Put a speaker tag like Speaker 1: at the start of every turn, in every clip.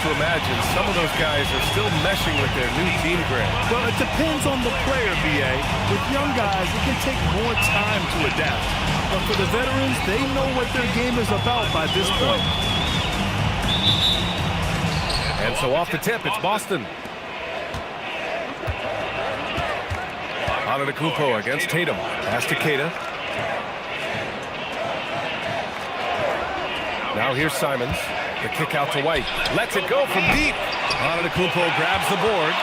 Speaker 1: to imagine some of those guys are still meshing with their new team grid.
Speaker 2: Well, it depends on the player, B.A. With young guys, it can take more time to adapt. But for the veterans, they know what their game is about by this point.
Speaker 1: And so off the tip, it's Boston. Antetokounmpo against Tatum. Pass to Keita. Now here's Simons. The kick out to White. Lets it go from deep. Antetokounmpo grabs the board.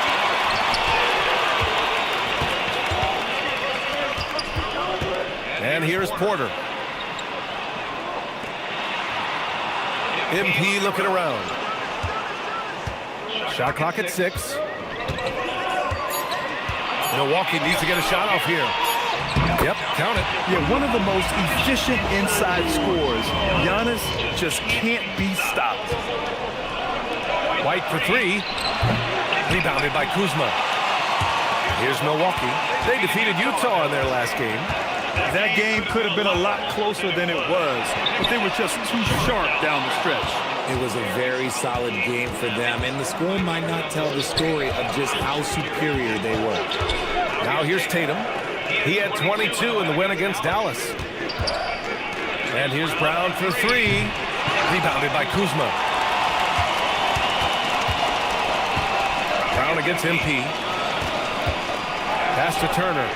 Speaker 1: And here's Porter. MP looking around. Shot clock at 6. Milwaukee needs to get a shot off here. Yep, count it.
Speaker 2: Yeah, one of the most efficient inside scorers. Giannis just can't be stopped.
Speaker 1: White for 3. Rebounded by Kuzma. Here's Milwaukee. They defeated Utah in their last game.
Speaker 2: That game could have been a lot closer than it was, but they were just too sharp down the stretch.
Speaker 3: It was a very solid game for them, and the score might not tell the story of just how superior they were.
Speaker 1: Now here's Tatum. He had 22 in the win against Dallas. And here's Brown for 3. Rebounded by Kuzma. Brown against MP. Pass to Turner.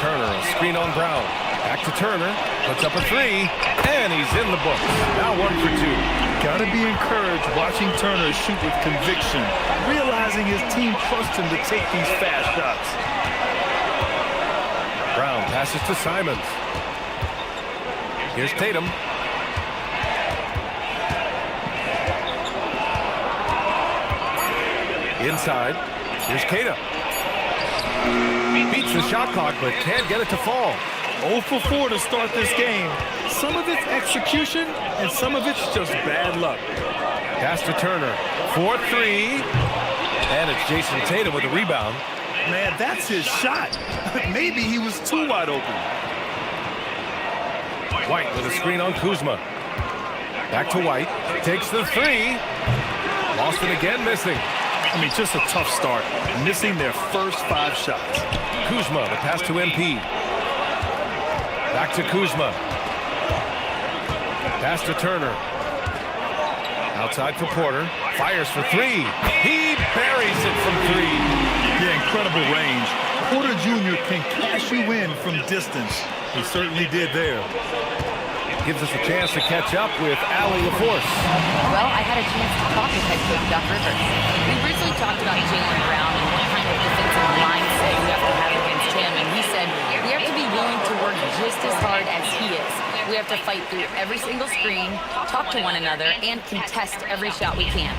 Speaker 1: Turner, a screen on Brown. Back to Turner. Puts up a 3. And he's in the books. Now 1 for 2.
Speaker 2: Gotta be encouraged watching Turner shoot with conviction, realizing his team trusts him to take these fast shots.
Speaker 1: Brown passes to Simons. Here's Tatum. Inside. Here's Keita. Beats the shot clock, but can't get it to fall.
Speaker 2: 0 for 4 to start this game. Some of it's execution, and some of it's just bad luck.
Speaker 1: Pass to Turner. 4-3. And it's Jason Tatum with a rebound.
Speaker 2: Man, that's his shot. Maybe he was too wide open.
Speaker 1: White with a screen on Kuzma. Back to White. Takes the 3. Boston again missing.
Speaker 2: I mean, just a tough start. Missing their first 5 shots.
Speaker 1: Kuzma, the pass to MP. Back to Kuzma. Pass to Turner. Outside for Porter. Fires for 3. He buries it from 3.
Speaker 2: Yeah, incredible range. Porter Jr. can cash you in from distance. He certainly did there.
Speaker 1: Gives us a chance to catch up with Allie LaForce.
Speaker 4: Well, I had a chance to talk with head coach Doc Rivers. We briefly talked about Jaylen Brown and what kind of defensive mindset we have to have against him, and he said we have to be willing to work just as hard as he is. We have to fight through every single screen, talk to one another, and contest every shot we can.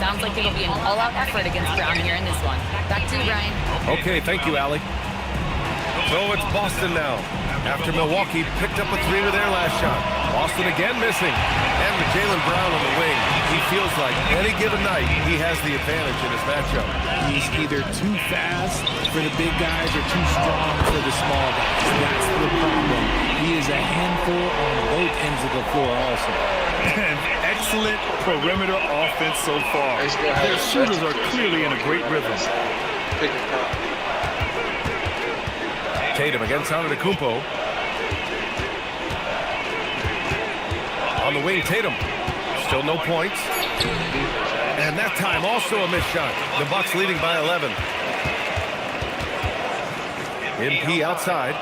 Speaker 4: Sounds like it'll be an all-out effort against Brown here in this one. Back to you, Brian.
Speaker 1: Okay, thank you, Allie. So it's Boston now. After Milwaukee picked up a 3 with their last shot. Boston again missing. And with Jaylen Brown on the wing, he feels like any given night he has the advantage in his matchup.
Speaker 3: He's either too fast for the big guys or too strong for the small guys. That's the problem. He is a handful on both ends of the floor also.
Speaker 2: And excellent perimeter offense so far. Their shooters are clearly in a great rhythm.
Speaker 1: Tatum against Antetokounmpo. On the wing, Tatum. Still no points. And that time also a missed shot. The Bucks leading by 11. MP outside.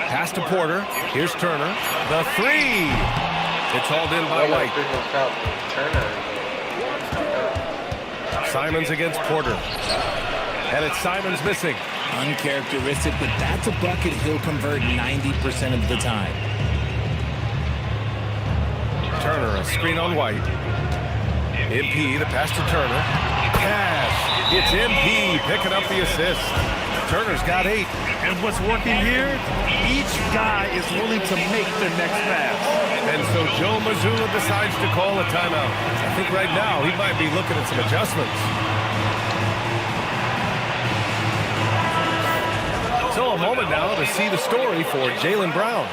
Speaker 1: Pass to Porter. Here's Turner. The 3. It's hauled in by White. Simons against Porter. And it's Simons missing.
Speaker 3: Uncharacteristic, but that's a bucket he'll convert 90% of the time.
Speaker 1: Turner, a screen on White. MP, the pass to Turner. Cash. It's MP picking up the assist. Turner's got 8.
Speaker 2: And what's working here, each guy is willing to make the next pass.
Speaker 1: And so Joe Mazzulla decides to call a timeout. I think right now he might be looking at some adjustments. moment now to see the story for Jaylen Brown.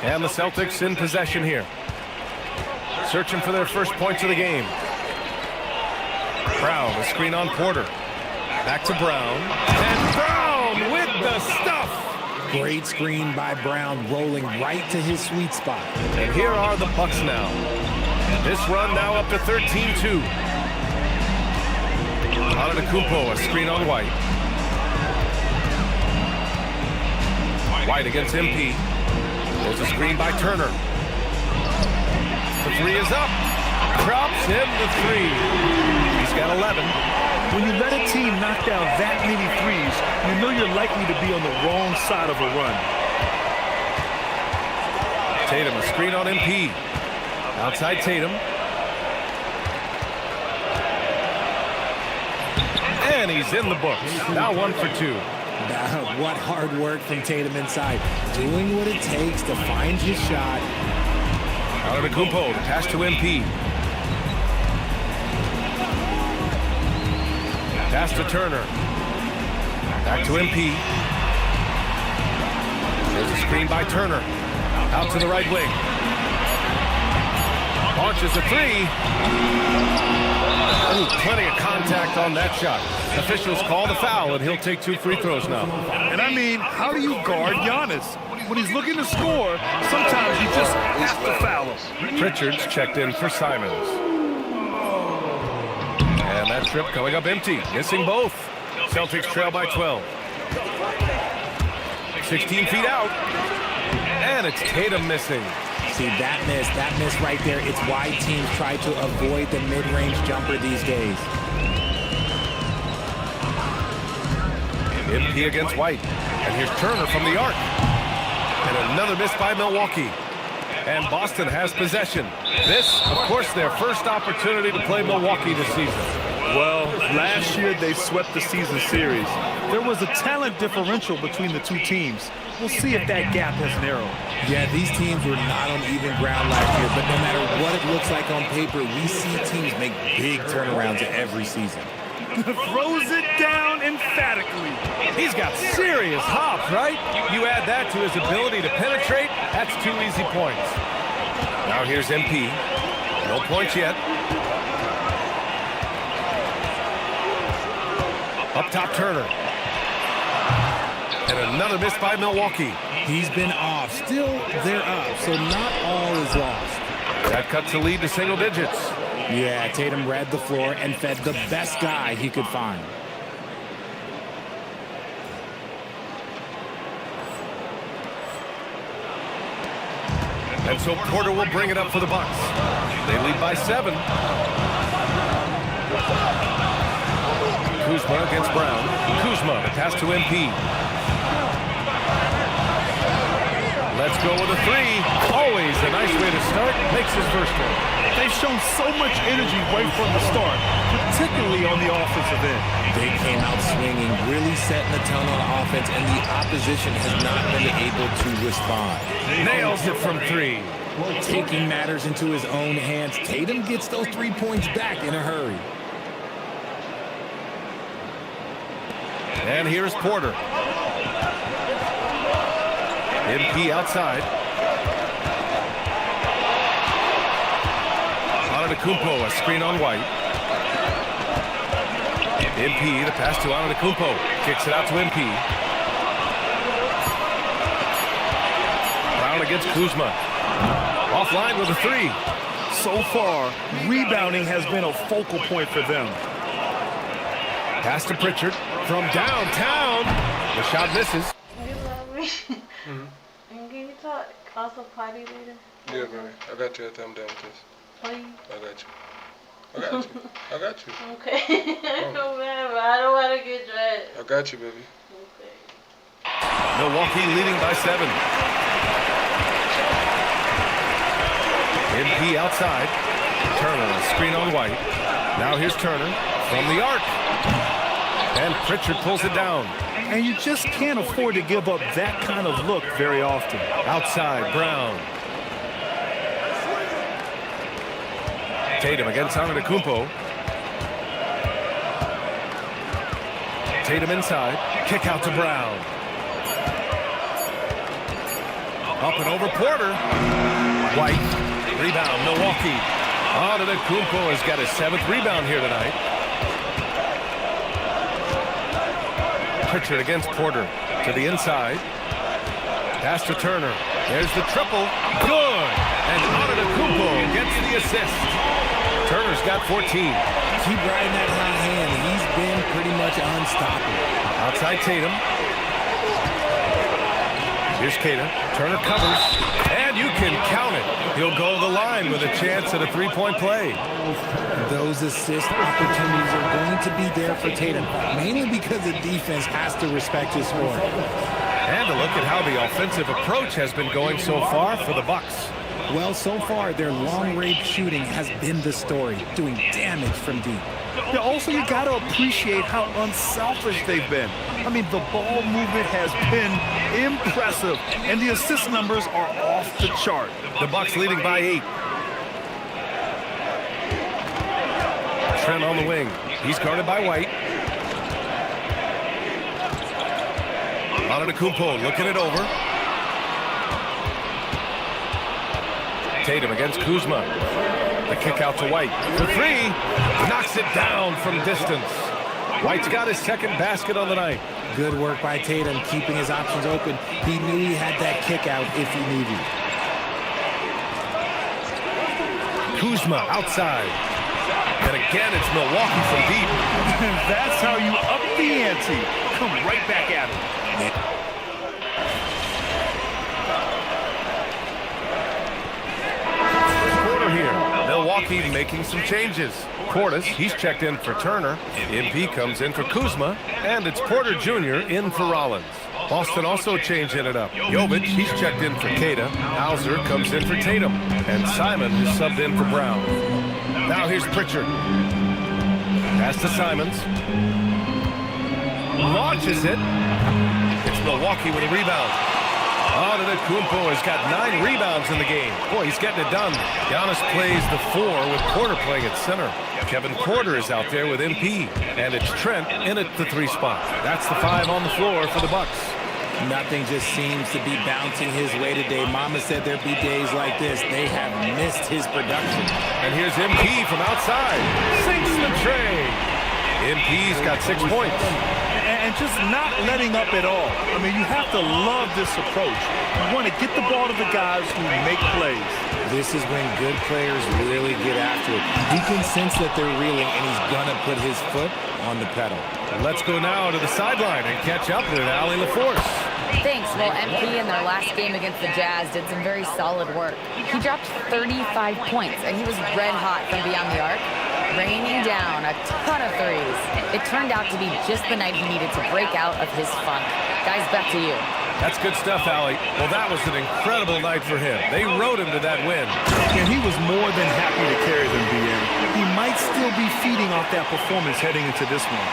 Speaker 1: And the Celtics in possession here. Searching for their first points of the game. Brown, a screen on Porter. Back to Brown. And Brown with the stuff.
Speaker 3: Great screen by Brown, rolling right to his sweet spot.
Speaker 1: And here are the Bucks now. This run now up to 13-2. Antetokounmpo, a screen on White. White against MP. There's a screen by Turner. The three is up. Drops in the three. He's got 11.
Speaker 2: When you let a team knock down that many threes, you know you're likely to be on the wrong side of a run.
Speaker 1: Tatum, a screen on MP. Outside Tatum. And he's in the books. Now 1 for 2.
Speaker 3: What hard work from Tatum inside. Doing what it takes to find his shot.
Speaker 1: Antetokounmpo, the pass to MP. Pass to Turner. Back to MP. There's a screen by Turner. Out to the right wing. Launches a three. Ooh, plenty of contact on that shot. Officials call the foul, and he'll take 2 free throws now.
Speaker 2: And I mean, how do you guard Giannis? When he's looking to score, sometimes you just have to foul him.
Speaker 1: Pritchard's checked in for Simons. And that trip coming up empty, missing both. Celtics trail by 12. 16 feet out. And it's Tatum missing.
Speaker 3: See, that miss right there, it's why teams try to avoid the mid-range jumper these days.
Speaker 1: MP against White. And here's Turner from the arc. And another miss by Milwaukee. And Boston has possession. This, of course, their first opportunity to play Milwaukee this season.
Speaker 2: Well, last year they swept the season series. There was a talent differential between the two teams. We'll see if that gap has narrowed.
Speaker 3: Yeah, these teams were not on even ground last year, but no matter what it looks like on paper, we see teams make big turnarounds every season.
Speaker 2: Throws it down emphatically.
Speaker 1: He's got serious hops, right? You add that to his ability to penetrate, that's 2 easy points. Now here's MP. No points yet. Up top, Turner. And another miss by Milwaukee.
Speaker 3: He's been off. Still, they're up, so not all is lost.
Speaker 1: That cuts the lead to single digits.
Speaker 3: Yeah, Tatum read the floor and fed the best guy he could find.
Speaker 1: And so Porter will bring it up for the Bucks. They lead by 7. Kuzma against Brown. Kuzma, the pass to MP. Let's go with a 3. Always a nice way to start. Makes his first one.
Speaker 2: They've shown so much energy right from the start, particularly on the offensive end.
Speaker 3: They came out swinging, really setting the tone on offense, and the opposition has not been able to respond.
Speaker 1: Nails it from 3.
Speaker 3: Taking matters into his own hands, Tatum gets those 3 points back in a hurry.
Speaker 1: And here's Porter. MP outside. Antetokounmpo, a screen on White. MP, the pass to Antetokounmpo. Kicks it out to MP. Brown against Kuzma. Offline with a 3.
Speaker 2: So far, rebounding has been a focal point for them.
Speaker 1: Pass to Pritchard from downtown. The shot misses.
Speaker 5: You love me. And can you talk also potty later?
Speaker 6: Yeah, baby. I got you after I'm done with this.
Speaker 5: Please.
Speaker 6: I got you. I got you. I got you.
Speaker 5: Okay. I feel bad, but I don't want to get dressed.
Speaker 6: I got you, baby.
Speaker 5: Okay.
Speaker 1: Milwaukee leading by 7. MP outside. Turner, a screen on White. Now here's Turner from the arc. And Pritchard pulls it down.
Speaker 2: And you just can't afford to give up that kind of look very often.
Speaker 1: Outside, Brown. Tatum against Antetokounmpo. Tatum inside. Kick out to Brown. Up and over Porter. White. Rebound, Milwaukee. Antetokounmpo has got his 7th rebound here tonight. Pritchard against Porter. To the inside. Pass to Turner. There's the triple. Good. And Antetokounmpo gets the assist. Turner's got 14.
Speaker 3: Keep riding that hot hand. He's been pretty much unstoppable.
Speaker 1: Outside Tatum. Here's Kata. Turner covers. And you can count it. He'll go to the line with a chance at a 3-point play.
Speaker 3: Those assist opportunities are going to be there for Tatum, mainly because the defense has to respect his score.
Speaker 1: And a look at how the offensive approach has been going so far for the Bucks.
Speaker 3: Well, so far, their long-range shooting has been the story, doing damage from deep.
Speaker 2: Yeah, also, you got to appreciate how unselfish they've been. I mean, the ball movement has been impressive, and the assist numbers are off the chart.
Speaker 1: The Bucks leading by 8. Trent on the wing. He's guarded by White. Antetokounmpo looking it over. Tatum against Kuzma. The kick out to White for 3. Knocks it down from distance. White's got his 2nd basket on the night.
Speaker 3: Good work by Tatum, keeping his options open. He knew he had that kick out if he needed.
Speaker 1: Kuzma outside. And again, it's Milwaukee from deep.
Speaker 2: That's how you up the ante. Come right back at it.
Speaker 1: Here. Milwaukee making some changes. Portis, he's checked in for Turner. MP comes in for Kuzma. And it's Porter Jr. in for Rollins. Boston also changing it up. Jovic, he's checked in for Kata. Hauser comes in for Tatum. And Simon is subbed in for Brown. Now here's Pritchard. Pass to Simons. Launches it. It's Milwaukee with a rebound. Antetokounmpo has got 9 rebounds in the game. Boy, he's getting it done. Giannis plays the 4 with Porter playing at center. Kevin Porter is out there with MP. And it's Trent in at the 3 spot. That's the 5 on the floor for the Bucks.
Speaker 3: Nothing just seems to be bouncing his way today. Mama said there'd be days like this. They have missed his production.
Speaker 1: And here's MP from outside. Sinks the tray. MP's got 6 points.
Speaker 2: And just not letting up at all. I mean, you have to love this approach. You want to get the ball to the guys who make plays.
Speaker 3: This is when good players really get after it. He can sense that they're reeling, and he's going to put his foot on the pedal.
Speaker 1: And let's go now to the sideline and catch up with Allie LaForce.
Speaker 4: Thanks. Well, MP in their last game against the Jazz did some very solid work. He dropped 35 points, and he was red hot from beyond the arc, raining down a ton of threes. It turned out to be just the night he needed to break out of his funk. Guys, back to you.
Speaker 1: That's good stuff, Allie. Well, that was an incredible night for him. They rode him to that win.
Speaker 2: And he was more than happy to carry them, BA. He might still be feeding off that performance heading into this one.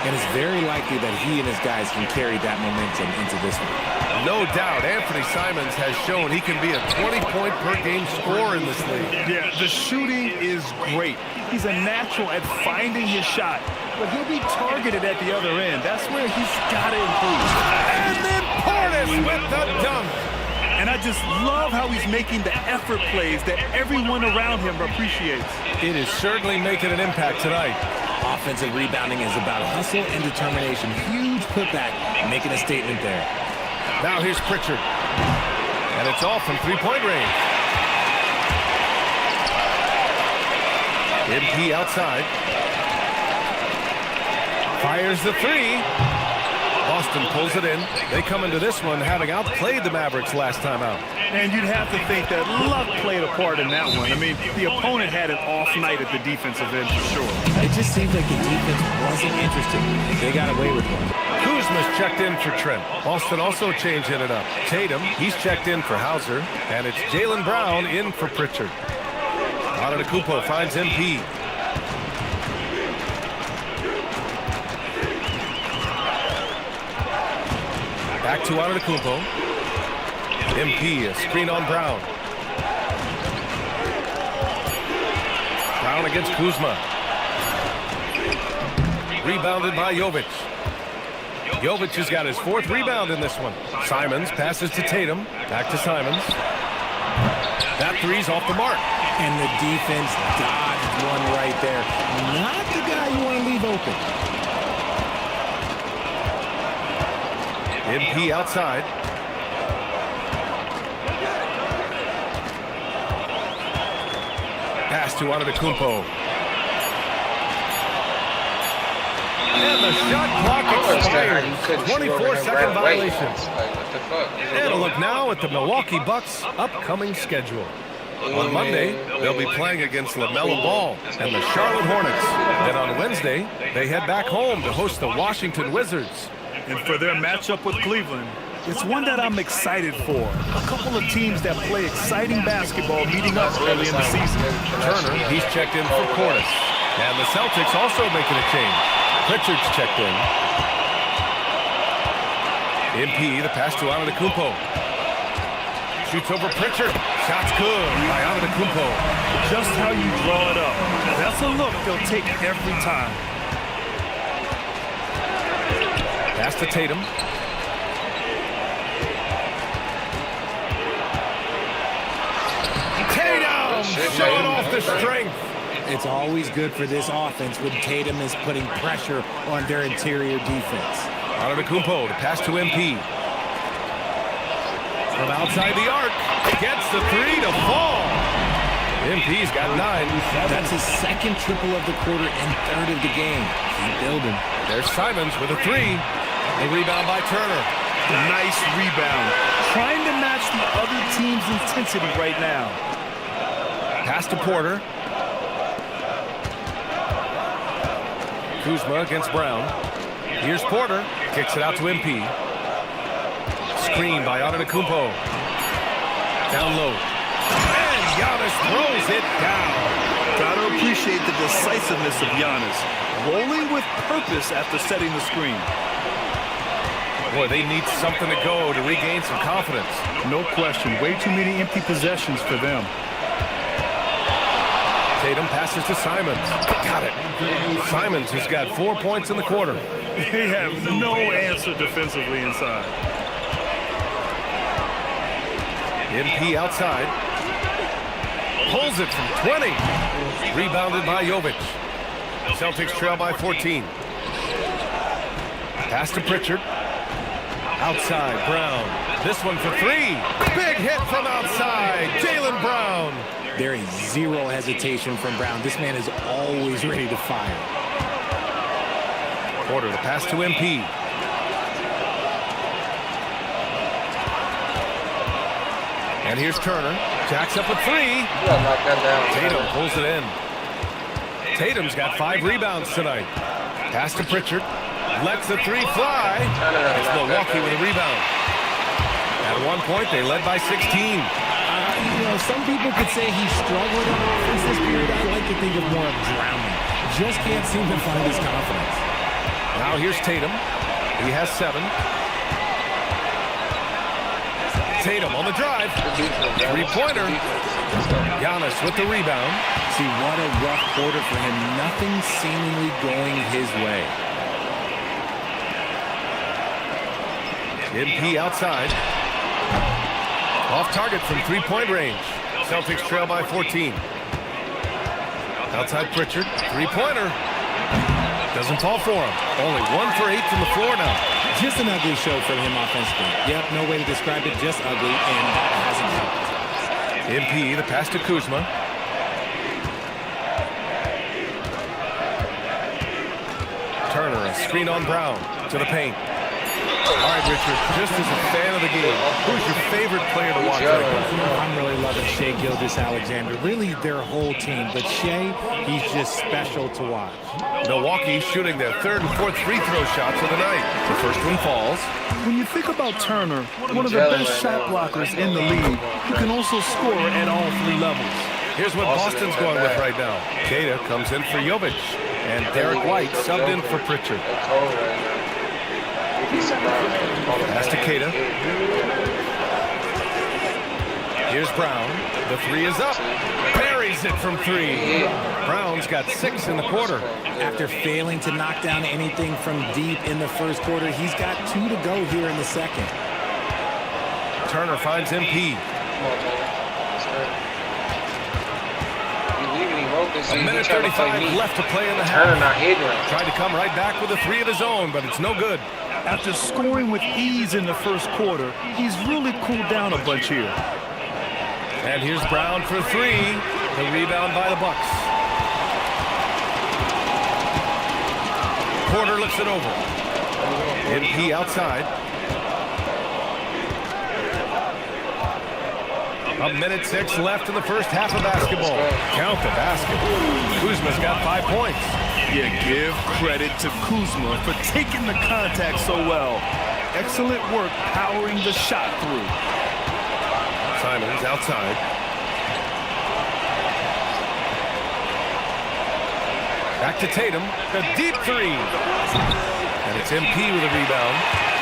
Speaker 3: And it's very likely that he and his guys can carry that momentum into this one.
Speaker 1: No doubt, Anthony Simons has shown he can be a 20-point-per-game scorer in this league.
Speaker 2: Yeah, the shooting is great. He's a natural at finding his shot, but he'll be targeted at the other end. That's where he's got to improve.
Speaker 1: And then Portis with the dunk.
Speaker 2: And I just love how he's making the effort plays that everyone around him appreciates.
Speaker 1: It is certainly making an impact tonight.
Speaker 3: Offensive rebounding is about hustle and determination. Huge putback, making a statement there.
Speaker 1: Now here's Pritchard. And it's all from 3-point range. MP outside. Fires the 3. Boston pulls it in. They come into this one having outplayed the Mavericks last time out.
Speaker 2: And you'd have to think that luck played a part in that one. I mean, the opponent had an off night at the defensive end for sure.
Speaker 3: It just seems like the defense wasn't interested. They got away with one.
Speaker 1: Kuzma's checked in for Trent. Boston also changing it up. Tatum, he's checked in for Hauser. And it's Jaylen Brown in for Pritchard. Antetokounmpo finds MP. Back to Antetokounmpo. MP, a screen on Brown. Brown against Kuzma. Rebounded by Jovic. Jovic has got his 4th rebound in this one. Simons passes to Tatum. Back to Simons. That three's off the mark.
Speaker 3: And the defense dodged one right there. Not the guy you want to leave open.
Speaker 1: MP outside. Pass to Antetokounmpo. And the shot clock expires. 24-second violation.
Speaker 6: Like, what the fuck?
Speaker 1: And a look now at the Milwaukee Bucks' upcoming schedule. On Monday, they'll be playing against LaMelo Ball and the Charlotte Hornets. Then on Wednesday, they head back home to host the Washington Wizards.
Speaker 2: And for their matchup with Cleveland, it's one that I'm excited for. A couple of teams that play exciting basketball meeting up early in the season.
Speaker 1: Turner, he's checked in for Cordes. And the Celtics also making a change. Pritchard's checked in. MP, the pass to Antetokounmpo. Shoots over Pritchard. Shot's good by Antetokounmpo.
Speaker 2: Just how you draw it up. That's a look they'll take every time.
Speaker 1: Pass to Tatum. Tatum showing off the strength.
Speaker 3: It's always good for this offense when Tatum is putting pressure on their interior defense.
Speaker 1: Antetokounmpo, the pass to MP. From outside the arc, gets the three to fall. MP's got 9.
Speaker 3: That's his 2nd triple of the quarter and 3rd of the game. Keep building.
Speaker 1: There's Simons with a 3. The rebound by Turner.
Speaker 2: Nice rebound. Trying to match the other team's intensity right now.
Speaker 1: Pass to Porter. Kuzma against Brown. Here's Porter. Kicks it out to MP. Screen by Antetokounmpo. Down low. And Giannis throws it down.
Speaker 2: Gotta appreciate the decisiveness of Giannis. Rolling with purpose after setting the screen.
Speaker 1: Boy, they need something to go to regain some confidence.
Speaker 2: No question. Way too many empty possessions for them.
Speaker 1: Tatum passes to Simons. Got it. Simons has got 4 points in the quarter.
Speaker 2: They have no answer defensively inside.
Speaker 1: MP outside. Pulls it from 20. Rebounded by Jovic. Celtics trail by 14. Pass to Pritchard. Outside, Brown. This one for 3. Big hit from outside. Jaylen Brown.
Speaker 3: There is 0 hesitation from Brown. This man is always ready to fire.
Speaker 1: Porter, the pass to MP. And here's Turner. Jacks up a 3. Tatum pulls it in. Tatum's got 5 rebounds tonight. Pass to Pritchard. Lets the 3 fly. It's Milwaukee with a rebound. At one point, they led by 16.
Speaker 3: You know, some people could say he's struggling on offense this period. I like to think of more of drowning. Just can't seem to find his confidence.
Speaker 1: Now here's Tatum. He has 7. Tatum on the drive. 3-pointer. Giannis with the rebound.
Speaker 3: See, what a rough quarter for him. Nothing seemingly going his way.
Speaker 1: MP outside. Off target from 3-point range. Celtics trail by 14. Outside Pritchard. 3-pointer. Doesn't fall for him. Only 1 for 8 from the floor now.
Speaker 3: Just an ugly show for him offensively. Yep, no way to describe it. Just ugly, and that hasn't helped.
Speaker 1: MP, the pass to Kuzma. Turner, a screen on Brown to the paint. All right, Richard, just as a fan of the game, who's your favorite player to watch right now?
Speaker 3: I'm really loving Shai Gilgeous-Alexander. Really, their whole team. But Shai, he's just special to watch.
Speaker 1: Milwaukee shooting their 3rd and 4th free throw shots of the night. The first one falls.
Speaker 2: When you think about Turner, one of the best shot blockers in the league, who can also score at all 3 levels.
Speaker 1: Here's what Boston's going with right now. Queta comes in for Jovic, and Derek White subbed in for Pritchard. Pass to Queta. Here's Brown. The 3 is up. Buries nails it from 3. Brown's got 6 in the quarter.
Speaker 3: After failing to knock down anything from deep in the first quarter, he's got 2 to go here in the second.
Speaker 1: Turner finds MP. A minute 35 left to play in the half. Tried to come right back with a 3 of his own, but it's no good.
Speaker 2: After scoring with ease in the first quarter, he's really cooled down a bunch here.
Speaker 1: And here's Brown for 3. The rebound by the Bucks. Porter looks it over. MP outside. A minute 6 left in the first half of basketball. Count the basket. Kuzma's got 5 points.
Speaker 2: Yeah, give credit to Kuzma for taking the contact so well. Excellent work powering the shot through.
Speaker 1: Simons outside. Back to Tatum. A deep 3. And it's MP with a rebound.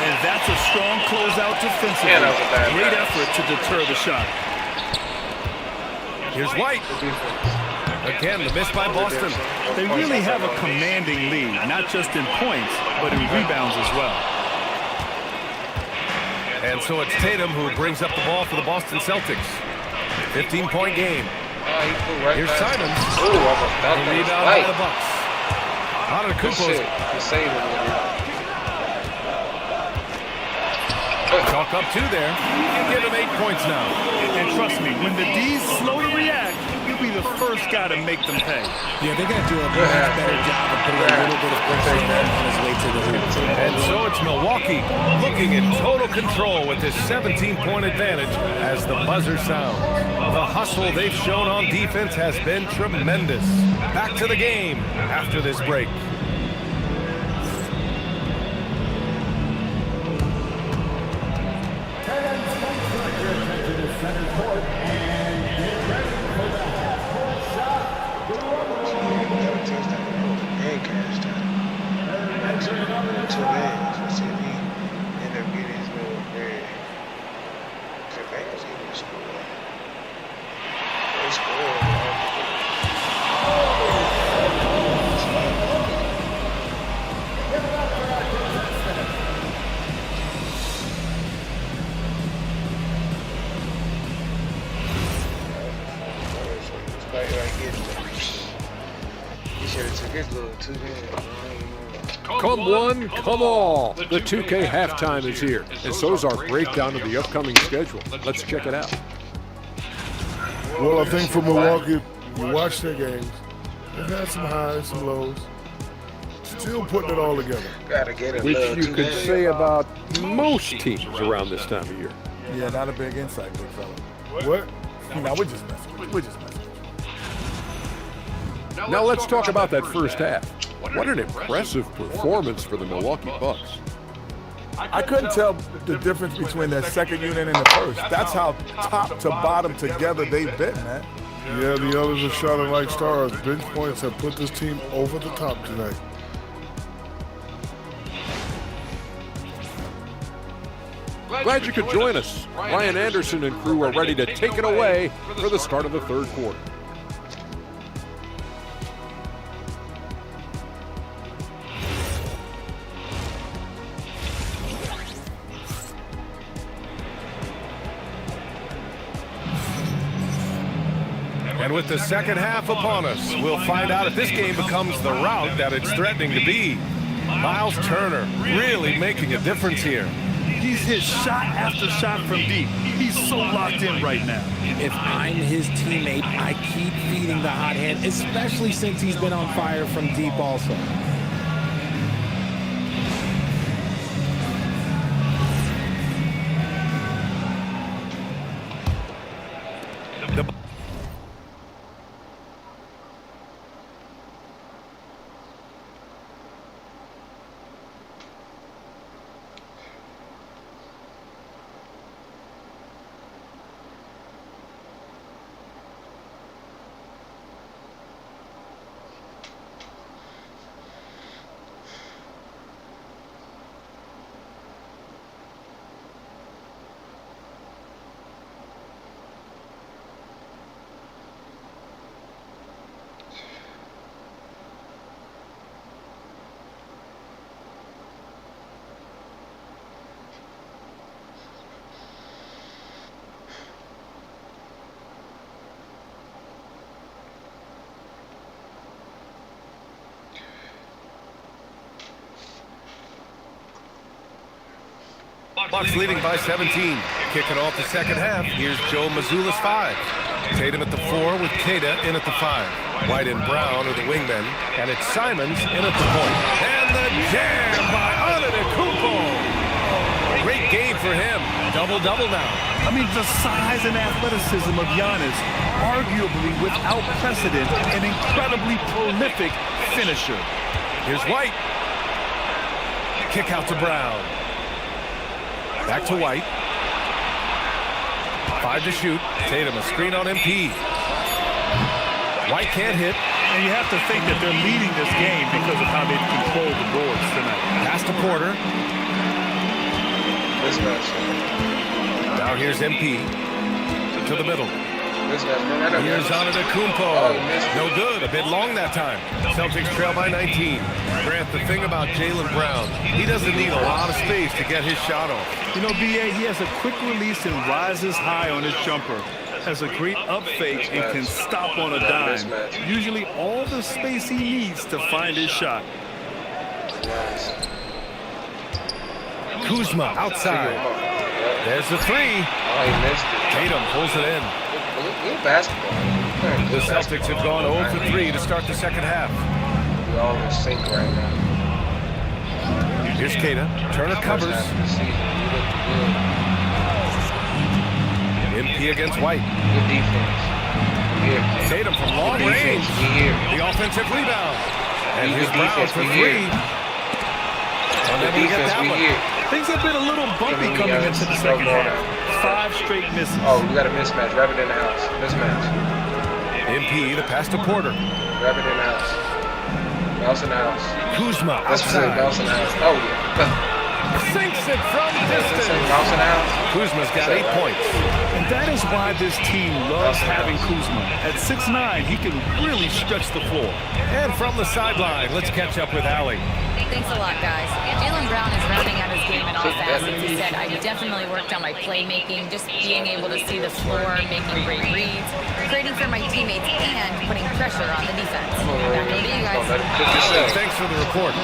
Speaker 2: And that's a strong closeout defensively.
Speaker 6: Yeah, that was a bad
Speaker 2: Great
Speaker 6: pass.
Speaker 2: effort to deter the shot.
Speaker 1: Here's White. Again, the miss by Boston.
Speaker 2: They really have a commanding lead, not just in points, but in rebounds as well.
Speaker 1: And so it's Tatum who brings up the ball for the Boston Celtics. 15-point game. Here's Simons.
Speaker 6: Ooh, almost got
Speaker 1: The
Speaker 6: that.
Speaker 1: rebound by the Bucks.
Speaker 6: Good shit.
Speaker 1: Antetokounmpo
Speaker 6: Good save.
Speaker 1: chalk up 2 there. You can give him 8 points now.
Speaker 2: And trust me, when the D's slow to react, he'll be the first guy to make them pay.
Speaker 3: Yeah, they got to do a much better job of putting a little bit of pressure on him on his way to the hoop.
Speaker 1: And so it's Milwaukee looking in total control with this 17-point advantage as the buzzer sounds. The hustle they've shown on defense has been tremendous. Back to the game after this break.
Speaker 7: Come one, come all. The 2K halftime is here, and so is our breakdown of the upcoming schedule. Let's check it out.
Speaker 8: Well, I think for Milwaukee, you watch their games. They've had some highs, some lows. Still putting it all together.
Speaker 6: Gotta get it.
Speaker 7: Which you could say about most teams around this time of year.
Speaker 8: Yeah, not a big insight, big fella. What? No, we're just messing with you. We're just messing with you.
Speaker 7: Now let's talk about that first half. What an impressive performance for the Milwaukee Bucks.
Speaker 8: I couldn't tell the difference between their second unit and the first. That's how top to bottom together they've been, man. Yeah, the others are shining like stars. Bench points have put this team over the top tonight.
Speaker 7: Glad you could join us. Ryan Anderson and crew are ready to take it away for the start of the third quarter.
Speaker 1: And with the second half upon us, we'll find out if this game becomes the rout that it's threatening to be. Miles Turner really making a difference here.
Speaker 2: He's hit shot after shot from deep. He's so locked in right now.
Speaker 3: If I'm his teammate, I keep feeding the hot hand, especially since he's been on fire from deep also.
Speaker 1: Bucks leading by 17. Kicking off the second half, here's Joe Mazzulla's 5. Tatum at the 4 with Queta in at the 5. White and Brown are the wingmen, and it's Simons in at the point. And the jam by Antetokounmpo. Great game for him. Double-double now.
Speaker 2: I mean, the size and athleticism of Giannis, arguably without precedent, an incredibly prolific finisher.
Speaker 1: Here's White. Kick out to Brown. Back to White. 5 to shoot. Tatum a screen on MP. White can't hit.
Speaker 2: And you have to think that they're leading this game because of how they've controlled the boards tonight.
Speaker 1: Pass to Porter. Now here's MP to the middle. Here's Antetokounmpo. No good. A bit long that time. Celtics trail by 19. Grant, the thing about Jaylen Brown, he doesn't need a lot of space to get his shot off.
Speaker 2: You know, B.A., he has a quick release and rises high on his jumper. Has a great up fake and can stop on a dime. Usually all the space he needs to find his shot.
Speaker 1: Kuzma outside. There's the 3.
Speaker 6: Oh, he missed it.
Speaker 1: Tatum pulls it in.
Speaker 6: Good basketball.
Speaker 1: The Celtics have gone 0 for 3 to start the second half.
Speaker 6: We all in sync right now.
Speaker 1: Here's Queta. Turner covers. MP against White.
Speaker 6: Good defense. Here.
Speaker 1: Tatum from long range. The offensive rebound. And here's Brown for 3. And then we get that one.
Speaker 2: Things have been a little bumpy coming into the second half. 5 straight misses.
Speaker 6: Oh, we got a mismatch. Wrap it in the house. Mismatch.
Speaker 1: MP, the pass to Porter.
Speaker 6: Wrap it in the house. Mouse in the house.
Speaker 1: Kuzma
Speaker 6: That's what I said.
Speaker 1: outside.
Speaker 6: Mouse in the house. Oh, yeah.
Speaker 1: Sinks it from distance.
Speaker 6: Mouse in the house.
Speaker 1: Kuzma's got 8 points.
Speaker 2: And that is why this team loves having Kuzma. At 6'9", he can really stretch the floor.
Speaker 1: And from the sideline, let's catch up with Allie.
Speaker 4: Thanks a lot, guys. Jaylen Brown is rounding out his game in all facets. He said, I definitely worked on my playmaking, just being able to see the floor, making great reads, creating for my teammates, and putting pressure on the defense. Back over to you guys.
Speaker 1: Thanks for the report.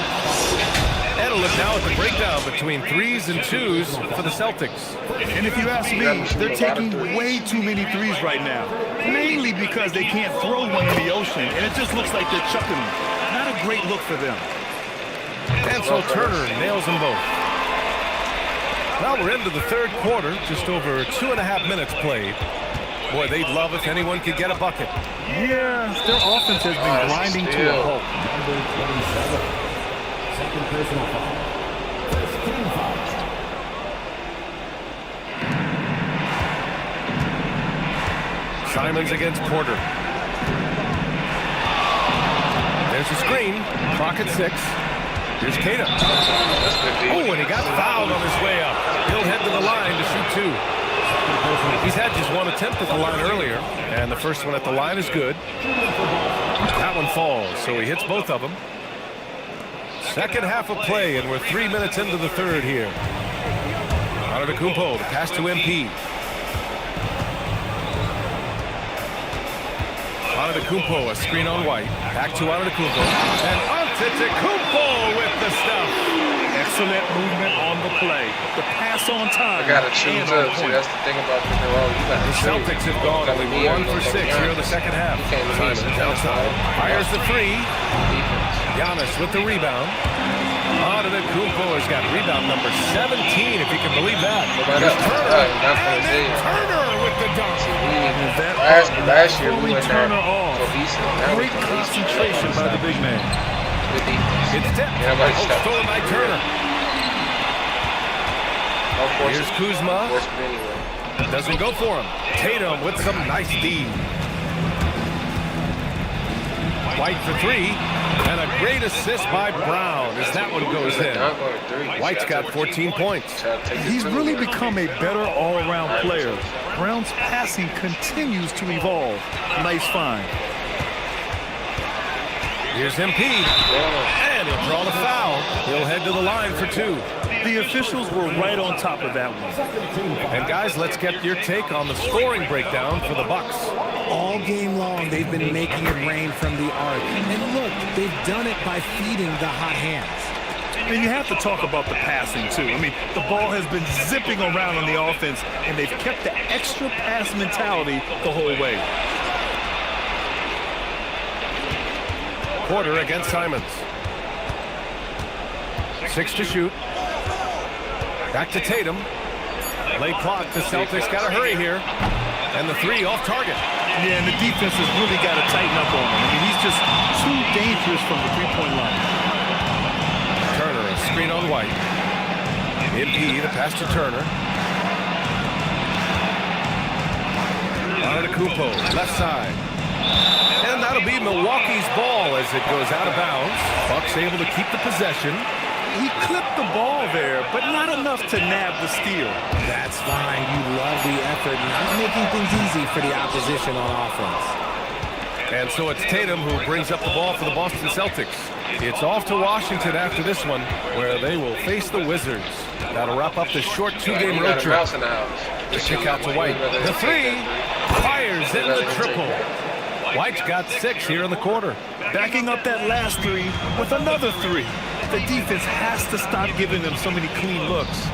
Speaker 1: And a look now at the breakdown between 3s and 2s for the Celtics.
Speaker 2: And if you ask me, they're taking way too many 3s right now. Mainly because they can't throw one in the ocean, and it just looks like they're chucking them. Not a great look for them.
Speaker 1: And so Turner nails them both. Now we're into the third quarter, just over 2.5 minutes played. Boy, they'd love if anyone could get a bucket.
Speaker 2: Yeah, their offense has been grinding to a halt.
Speaker 9: Second personal foul. First team foul.
Speaker 1: Simons against Porter. There's a screen. Clock at 6. Here's Queta. Oh, and he got fouled on his way up. He'll head to the line to shoot 2. He's had just 1 attempt at the line earlier, and the first one at the line is good. That one falls, so he hits both of them. Second half of play, and we're 3 minutes into the third here. Antetokounmpo, the pass to MP. Antetokounmpo, a screen on White. Back to Antetokounmpo. And Antetokounmpo with the stuff.
Speaker 2: Excellent movement on the play. The pass on time.
Speaker 6: I gotta choose up. See, that's the thing about the roll. You gotta
Speaker 1: The Celtics have gone only 1 for 6 here in the second half. Simons outside. Fires the 3. Giannis with the rebound. Antetokounmpo has got rebound number 17, if you can believe that. Here's Turner. And then Turner with the dunk.
Speaker 6: Last year we went there
Speaker 2: Turner off.
Speaker 6: cohesive.
Speaker 2: Great concentration by the big man.
Speaker 6: Good defense.
Speaker 1: It's tipped.
Speaker 6: Yeah, but
Speaker 1: Oh, stolen by Turner. Here's Kuzma.
Speaker 6: Anyway.
Speaker 1: Doesn't go for him. Tatum with some nice D. White for 3. And a great assist by Brown as that one goes in. White's got 14 points.
Speaker 2: He's really become a better all-around player. Brown's passing continues to evolve. Nice find.
Speaker 1: Here's MP. And he'll draw the foul. He'll head to the line for 2.
Speaker 2: The officials were right on top of that one.
Speaker 1: And guys, let's get your take on the scoring breakdown for the Bucks.
Speaker 3: All game long, they've been making it rain from the arc. And look, they've done it by feeding the hot hands.
Speaker 2: And you have to talk about the passing, too. I mean, the ball has been zipping around on the offense, and they've kept the extra pass mentality the whole way.
Speaker 1: Porter against Simons. 6 to shoot. Back to Tatum. Late clock. The Celtics got to hurry here. And the 3 off target.
Speaker 2: Yeah, and the defense has really got to tighten up on him. I mean, he's just too dangerous from the three-point line.
Speaker 1: Turner, a screen on White. MP, the pass to Turner. Antetokounmpo, left side. And that'll be Milwaukee's ball as it goes out of bounds. Bucks able to keep the possession.
Speaker 2: He clipped the ball there, but not enough to nab the steal.
Speaker 3: That's fine. You love the effort, not making things easy for the opposition on offense.
Speaker 1: And so it's Tatum who brings up the ball for the Boston Celtics. It's off to Washington after this one, where they will face the Wizards. That'll wrap up the short 2-game road trip. The kick out to White. The 3 fires in the triple. White's got 6 here in the quarter.
Speaker 2: Backing up that last 3 with another 3. The defense has to stop giving them so many clean looks.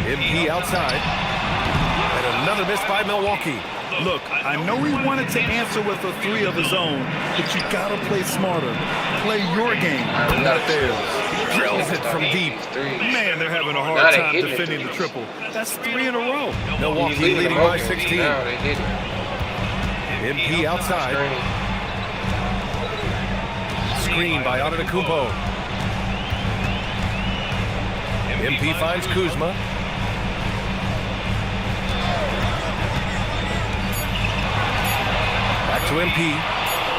Speaker 1: MP outside. And another miss by Milwaukee.
Speaker 2: Look, I know he wanted to answer with a 3 of his own, but you gotta play smarter. Play your game, not theirs.
Speaker 1: Drills it from deep.
Speaker 2: Man, they're having a hard time defending the triple. That's 3 in a row.
Speaker 1: Milwaukee leading by 16. MP outside. Screen by Antetokounmpo. MP finds Kuzma. Back to MP.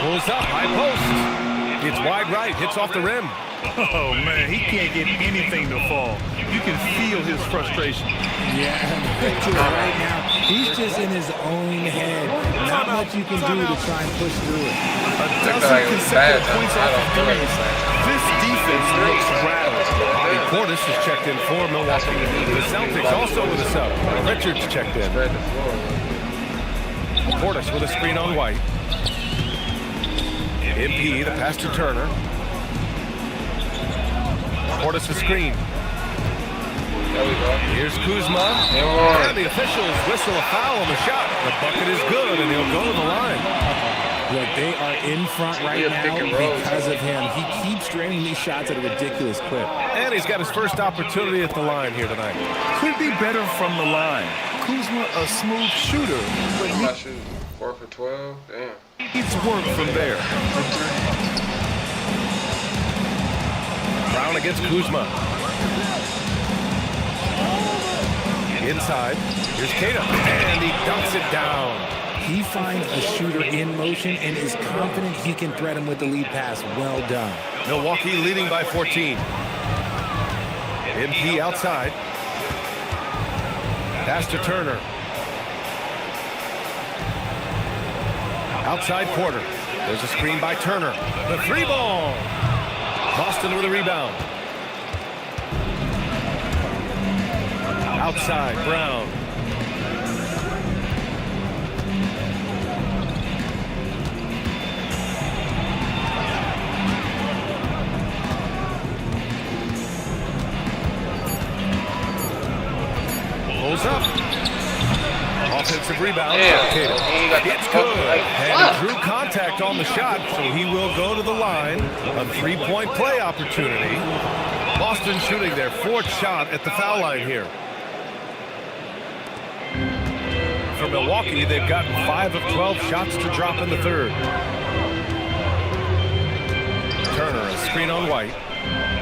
Speaker 1: Pulls up, high post. It's wide right, hits off the rim.
Speaker 2: Oh, man, he can't get anything to fall. You can feel his frustration.
Speaker 3: Yeah, picture right now. He's just in his own head. Not much you can do to try and push through it.
Speaker 2: A dozen consecutive points off of threes. This defense looks rattled.
Speaker 1: Bobby Portis is checked in for Milwaukee. The Celtics also with a sub. Richards checked in. Portis with a screen on White. MP, the pass to Turner. Portis a screen.
Speaker 6: There we go.
Speaker 1: Here's Kuzma. And the officials whistle a foul on the shot. The bucket is good, and he'll go to the line.
Speaker 3: Look, they are in front right now because of him. He keeps draining these shots at a ridiculous clip.
Speaker 1: And he's got his first opportunity at the line here tonight.
Speaker 2: Could be better from the line. Kuzma, a smooth shooter, but
Speaker 6: I shoot 4 for 12. Damn.
Speaker 2: needs work from there.
Speaker 1: Brown against Kuzma. Inside. Here's Tatum. And he dunks it down.
Speaker 3: He finds a shooter in motion and is confident he can threat him with the lead pass. Well done.
Speaker 1: Milwaukee leading by 14. MP outside. Pass to Turner. Outside Porter. There's a screen by Turner. The 3-ball. Boston with a rebound. Outside, Brown. Pulls up. Offensive rebound. It's good. And drew contact on the shot, so he will go to the line. A 3-point play opportunity. Boston shooting their 4th shot at the foul line here. For Milwaukee, they've gotten 5 of 12 shots to drop in the 3rd. Turner, a screen on White.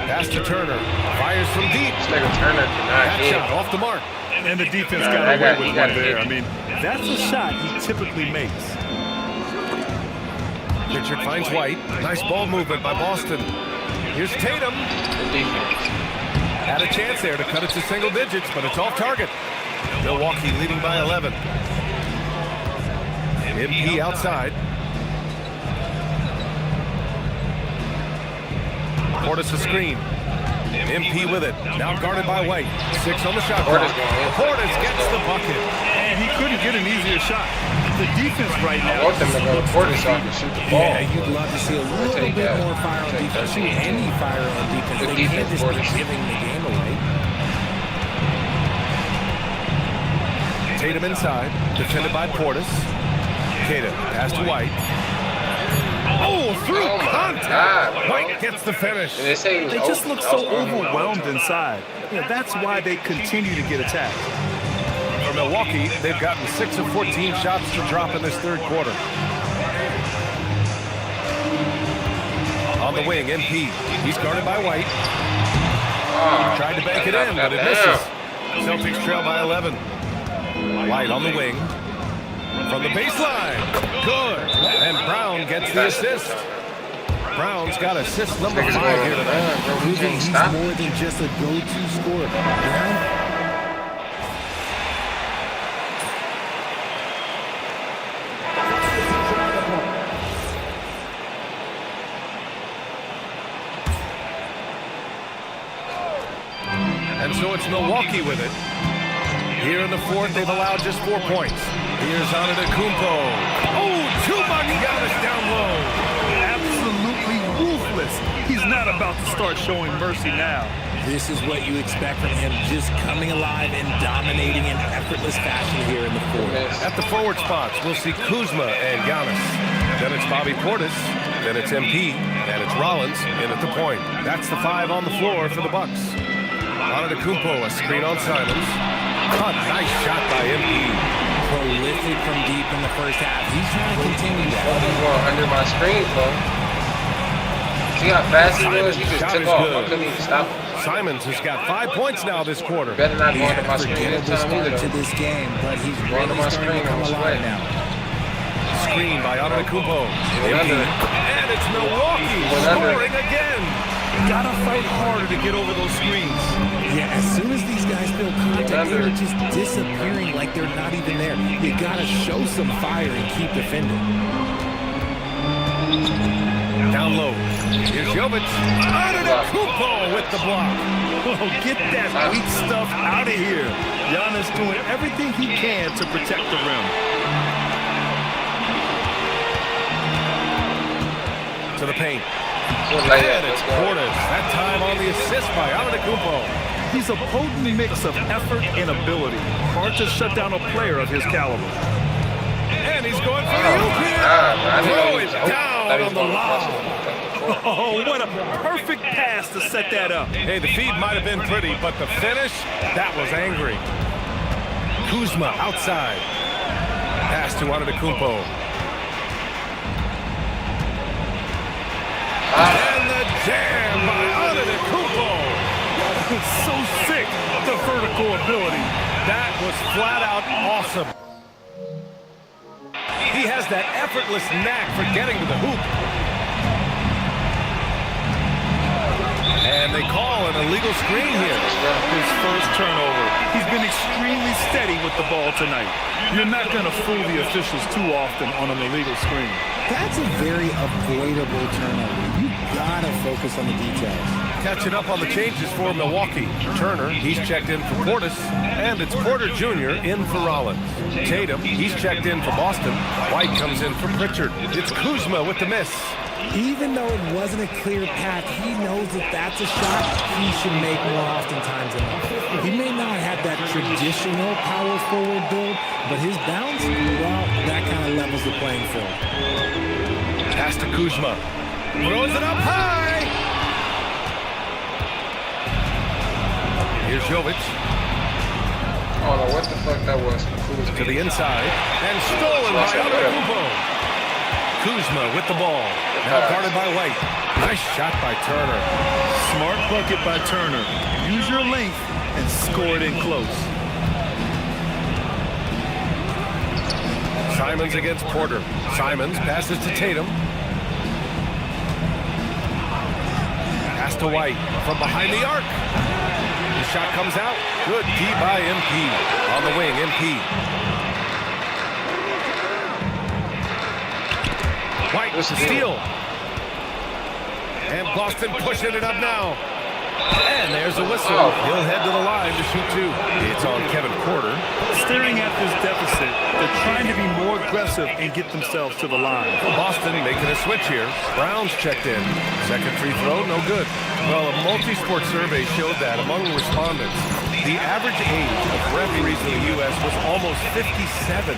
Speaker 1: Pass to Turner. Fires from deep. That shot off the mark.
Speaker 2: And the defense got away with one there. I mean, that's a shot he typically makes.
Speaker 1: Richard finds White. Nice ball movement by Boston. Here's Tatum. Had a chance there to cut it to single digits, but it's off target. Milwaukee leading by 11. MP outside. Portis a screen. MP with it. Now guarded by White. 6 on the shot clock. Portis gets the bucket.
Speaker 2: And he couldn't get an easier shot. The defense right now.
Speaker 6: I want them to go to Portis so I can shoot the ball.
Speaker 3: Yeah, you'd love to see a little bit more fire shoot any fire on defense.
Speaker 6: Good
Speaker 3: They can't
Speaker 6: defense,
Speaker 3: just be
Speaker 6: Portis.
Speaker 3: giving the game away.
Speaker 1: Tatum inside, defended by Portis. Tatum, pass to White. Oh, through
Speaker 6: Oh my
Speaker 1: contact.
Speaker 6: God, bro.
Speaker 1: White gets the finish.
Speaker 6: And they say he was
Speaker 2: They just look so
Speaker 6: overwhelmed.
Speaker 2: overwhelmed inside. Yeah, that's why they continue to get attacked.
Speaker 1: For Milwaukee, they've gotten 6 of 14 shots to drop in this third quarter. On the wing, MP. He's guarded by White.
Speaker 6: Oh,
Speaker 1: Tried to bank it in, but it
Speaker 6: damn.
Speaker 1: misses. Celtics trail by 11. White on the wing. From the baseline. Good. And Brown gets the assist. Brown's got assist number 5 here tonight.
Speaker 3: Proving he's more than just a go-to scorer. Brown,
Speaker 1: And so it's Milwaukee with it. Here in the fourth, they've allowed just 4 points. Here's Antetokounmpo. Oh, Chumak got us down low.
Speaker 2: Absolutely ruthless. He's not about to start showing mercy now.
Speaker 3: this is what you expect from him, just coming alive and dominating in effortless fashion here in the fourth.
Speaker 1: At the forward spots, we'll see Kuzma and Giannis. Then it's Bobby Portis. Then it's MP. And it's Rollins in at the point. That's the 5 on the floor for the Bucks. Antetokounmpo, a screen on Simons. Oh, nice shot by MP.
Speaker 3: Prolific from deep in the first half. He's trying to continue that.
Speaker 6: He's going under my screen, bro. See how fast he was? He just
Speaker 1: Shot
Speaker 6: took
Speaker 1: is
Speaker 6: off.
Speaker 1: good.
Speaker 6: I couldn't even stop him.
Speaker 1: Simons has got 5 points now this quarter.
Speaker 6: Better not
Speaker 3: He
Speaker 6: go
Speaker 3: had
Speaker 6: under
Speaker 3: a
Speaker 6: my screen
Speaker 3: forgettable
Speaker 6: anytime
Speaker 3: start
Speaker 6: either.
Speaker 3: to this game, but he's
Speaker 6: Going to
Speaker 3: really
Speaker 6: my
Speaker 3: starting to
Speaker 6: screen
Speaker 3: come
Speaker 6: on his
Speaker 3: alive
Speaker 6: way.
Speaker 3: now.
Speaker 1: Screen by Antetokounmpo.
Speaker 6: Went under.
Speaker 1: And it's Milwaukee
Speaker 6: Went under.
Speaker 1: scoring again.
Speaker 2: Gotta fight harder to get over those screens.
Speaker 3: Yeah, as soon as these guys feel contact,
Speaker 6: Under.
Speaker 3: they're just disappearing like they're not even there. You gotta show some fire and keep defending.
Speaker 1: Down low. Here's Jovic. Antetokounmpo with the block.
Speaker 2: Oh, get that weak stuff out of here. Giannis doing everything he can to protect the rim.
Speaker 1: To the paint.
Speaker 6: Good layup.
Speaker 1: And it's
Speaker 6: Let's go.
Speaker 1: Portis. That time on the assist by Antetokounmpo.
Speaker 2: He's a potent mix of effort and ability. Hard to shut down a player of his caliber.
Speaker 1: And he's going for
Speaker 6: Oh
Speaker 1: the
Speaker 6: my
Speaker 1: oop here.
Speaker 6: God, man. I didn't know
Speaker 1: Throw
Speaker 6: he
Speaker 1: it
Speaker 6: was open. I
Speaker 1: down
Speaker 6: thought he was
Speaker 1: on the
Speaker 6: going to cross
Speaker 1: lob.
Speaker 6: it.
Speaker 2: Oh, what a perfect pass to set that up.
Speaker 1: Hey, the feed might have been pretty, but the finish, that was angry. Kuzma outside. Pass to Antetokounmpo. And the jam by Antetokounmpo.
Speaker 2: So sick, the vertical ability.
Speaker 1: That was flat out awesome. He has that effortless knack for getting to the hoop. And they call an illegal screen here.
Speaker 2: His first turnover. He's been extremely steady with the ball tonight. You're not going to fool the officials too often on an illegal screen.
Speaker 3: That's a very avoidable turnover. You gotta focus on the details.
Speaker 1: Catching up on the changes for Milwaukee. Turner, he's checked in for Portis. And it's Porter Jr. in for Rollins. Tatum, he's checked in for Boston. White comes in for Pritchard. It's Kuzma with the miss.
Speaker 3: Even though it wasn't a clear path, he knows that that's a shot he should make more oftentimes than not. He may not have that traditional power forward build, but his bounce, well, that kind of levels the playing field.
Speaker 1: Pass to Kuzma. Throws it up high. Here's Jovic
Speaker 6: I don't know what the fuck that was.
Speaker 1: to the inside. And stolen by Antetokounmpo. Kuzma with the ball. Now guarded by White. Nice shot by Turner.
Speaker 2: Smart bucket by Turner. Use your length and score it in close.
Speaker 1: Simons against Porter. Simons passes to Tatum. Pass to White from behind the arc. The shot comes out. Good D by MP. On the wing, MP. White with the steal. And Boston pushing it up now. And there's a whistle. He'll head to the line to shoot two. It's on Kevin Porter.
Speaker 2: Staring at this deficit, they're trying to be more aggressive and get themselves to the line.
Speaker 1: Boston making a switch here. Brown's checked in. Second free throw, no good. Well, a multi-sport survey showed that among respondents, the average age of referees in the U.S. was almost 57.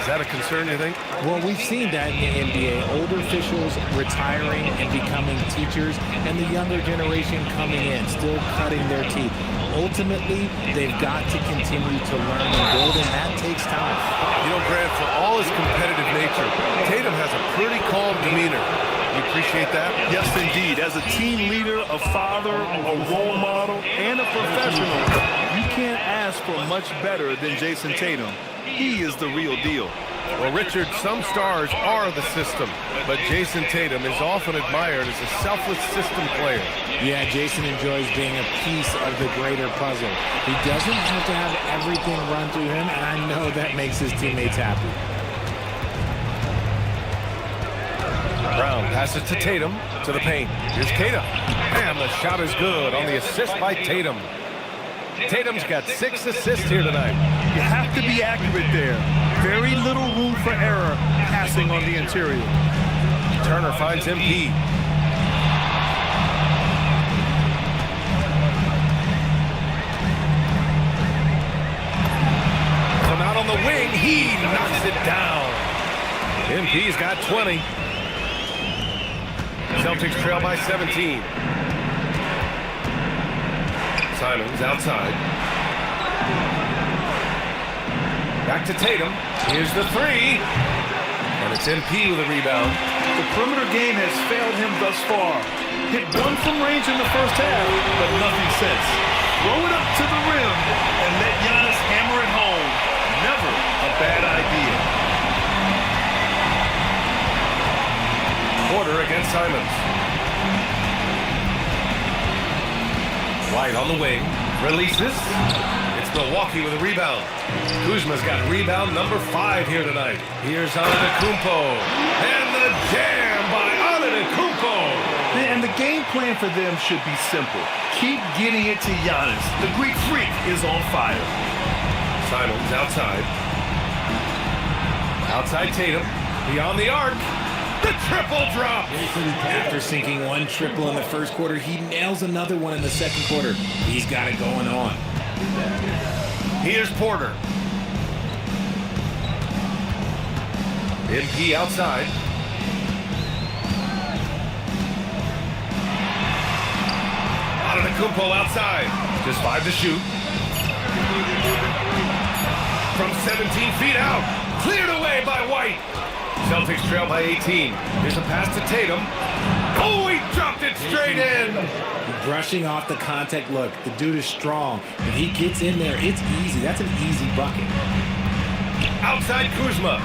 Speaker 1: Is that a concern, you think?
Speaker 3: Well, we've seen that in the NBA. Older officials retiring and becoming teachers, and the younger generation coming in, still cutting their teeth. Ultimately, they've got to continue to learn and build, and that takes time.
Speaker 1: You know, Grant, for all his competitive nature, Tatum has a pretty calm demeanor. You appreciate that?
Speaker 2: Yes, indeed. As a team leader, a father, a role model, and a professional, you can't ask for much better than Jason Tatum. He is the real deal.
Speaker 1: Well, Richard, some stars are the system, but Jason Tatum is often admired as a selfless system player.
Speaker 3: Yeah, Jason enjoys being a piece of the greater puzzle. He doesn't have to have everything run through him, and I know that makes his teammates happy.
Speaker 1: Brown passes to Tatum, to the paint. Here's Tatum. And the shot is good on the assist by Tatum. Tatum's got 6 assists here tonight.
Speaker 2: You have to be accurate there. Very little room for error passing on the interior.
Speaker 1: Turner finds MP. From out on the wing, he knocks it down. MP's got 20. Celtics trail by 17. Simons outside. Back to Tatum. Here's the three. And it's MP with a rebound.
Speaker 2: The perimeter game has failed him thus far. Hit one from range in the first half, but nothing since. Throw it up to the rim and let Giannis hammer it home. Never a bad idea.
Speaker 1: Porter against Simons. White on the wing. Releases. It's Milwaukee with a rebound. Kuzma's got rebound number 5 here tonight. Here's Antetokounmpo. And the jam by Antetokounmpo.
Speaker 2: And the game plan for them should be simple. Keep getting it to Giannis. The Greek freak is on fire.
Speaker 1: Simons outside. Outside Tatum. Beyond the arc. The triple drop.
Speaker 3: After sinking one triple in the first quarter, he nails another one in the second quarter. He's got it going on.
Speaker 1: Here's Porter. MP outside. Antetokounmpo outside. Just 5 to shoot. From 17 feet out. Cleared away by White. Celtics trail by 18. Here's a pass to Tatum. Oh, he dropped it straight in.
Speaker 3: Brushing off the contact. Look, the dude is strong. When he gets in there, it's easy. That's an easy bucket.
Speaker 1: Outside Kuzma.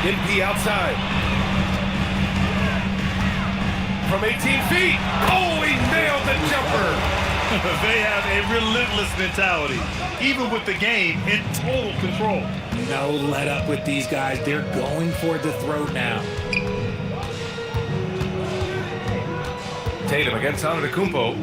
Speaker 1: MP outside. From 18 feet. Oh, he nailed the jumper.
Speaker 2: They have a relentless mentality, even with the game in total control.
Speaker 3: No let up with these guys. They're going for the throat now.
Speaker 1: Tatum against Antetokounmpo.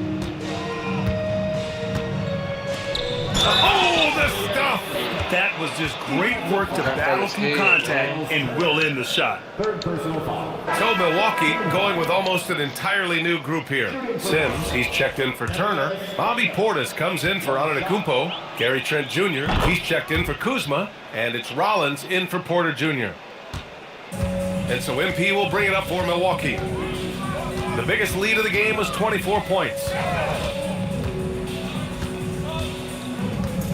Speaker 1: Oh, the stuff!
Speaker 2: That was just great work to battle through contact and will end the shot.
Speaker 9: Third personal foul.
Speaker 1: So Milwaukee going with almost an entirely new group here. Sims, he's checked in for Turner. Bobby Portis comes in for Antetokounmpo. Gary Trent Jr., he's checked in for Kuzma. And it's Rollins in for Porter Jr. And so MP will bring it up for Milwaukee. The biggest lead of the game was 24 points.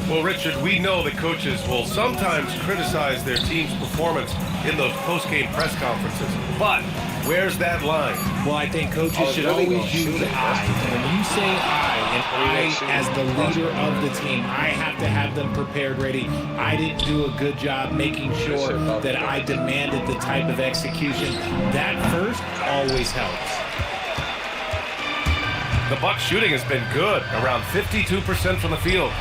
Speaker 1: Well, Richard, we know that coaches will sometimes criticize their team's performance in those post-game press conferences. But where's that line?
Speaker 3: Well, I think coaches should always use I. When you say I, and I as the leader of the team, I have to have them prepared, ready. I didn't do a good job making sure that I demanded the type of execution. That first always helps.
Speaker 1: The Bucks shooting has been good, around 52% from the field.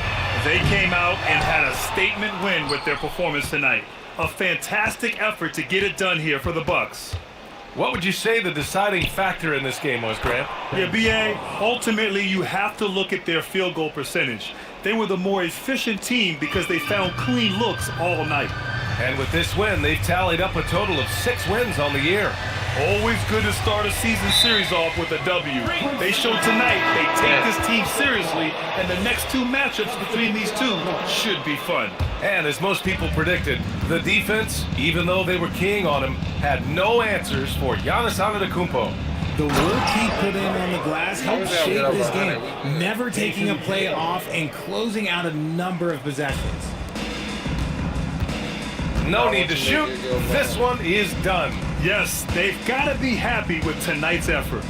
Speaker 2: They came out and had a statement win with their performance tonight. A fantastic effort to get it done here for the Bucks.
Speaker 1: What would you say the deciding factor in this game was, Grant?
Speaker 2: Yeah, B.A., ultimately you have to look at their field goal percentage. They were the more efficient team because they found clean looks all night.
Speaker 1: And with this win, they've tallied up a total of 6 wins on the year.
Speaker 2: Always good to start a season series off with a W. They showed tonight they take this team seriously, and the next 2 matchups between these two should be fun.
Speaker 1: And as most people predicted, the defense, even though they were keying on him, had no answers for Giannis Antetokounmpo.
Speaker 3: The work he put in on the glass helped shape this game, never taking a play off and closing out a number of possessions.
Speaker 1: No need to shoot. This one is done.
Speaker 2: Yes, they've got to be happy with tonight's effort.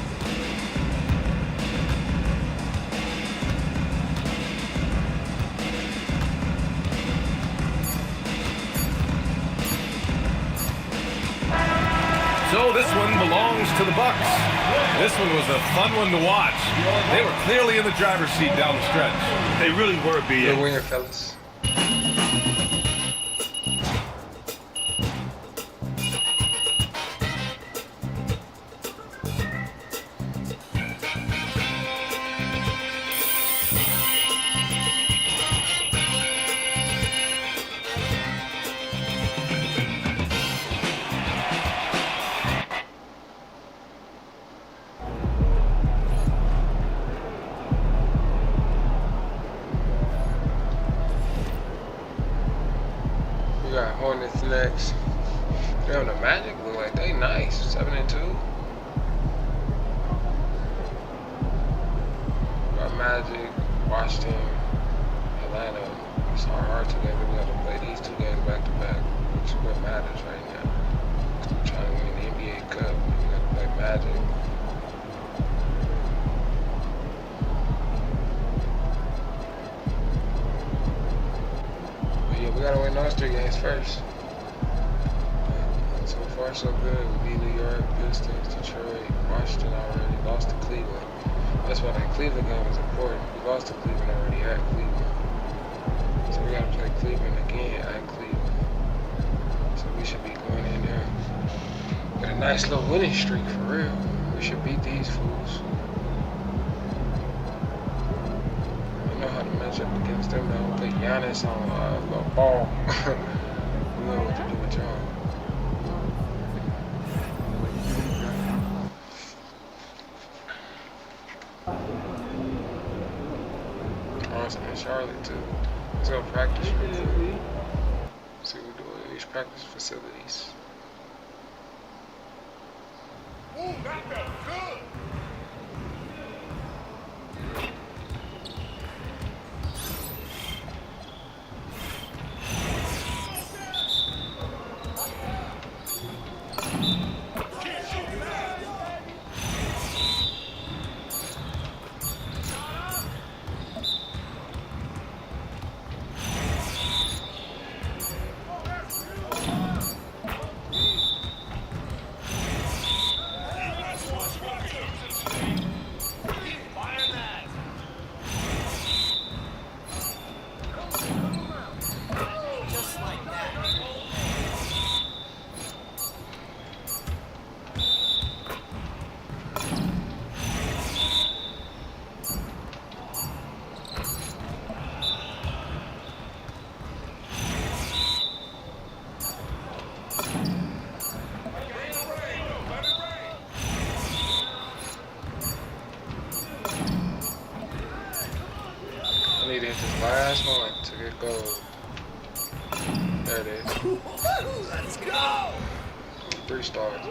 Speaker 1: So this one belongs to the Bucks. This one was a fun one to watch. They were clearly in the driver's seat down the stretch.
Speaker 2: They really were, B.A.
Speaker 6: Good win, fellas. Hornets next. Damn, the Magic look like they nice. 7-2. Got Magic, Washington, Atlanta. It's hard to get. We got to play these 2 games back to back, which is what matters right now. We're trying to win the NBA Cup. We got to play Magic. We gotta win those 3 games first. So far, so good. We beat New York, Pistons, Detroit, Washington already. Lost to Cleveland. That's why that Cleveland game is important. We lost to Cleveland already at Cleveland. So we gotta play Cleveland again at Cleveland. So we should be going in there with a nice little winning streak for real. We should beat these fools. How to match up against them. Now put Giannis on a ball. We know what to do with y'all. Awesome in Charlotte too. Let's go practice. See what we do at these practice facilities.
Speaker 10: Ooh, that felt good.
Speaker 6: Last one to get gold. There it is.
Speaker 10: Let's go!
Speaker 6: 3 stars, man.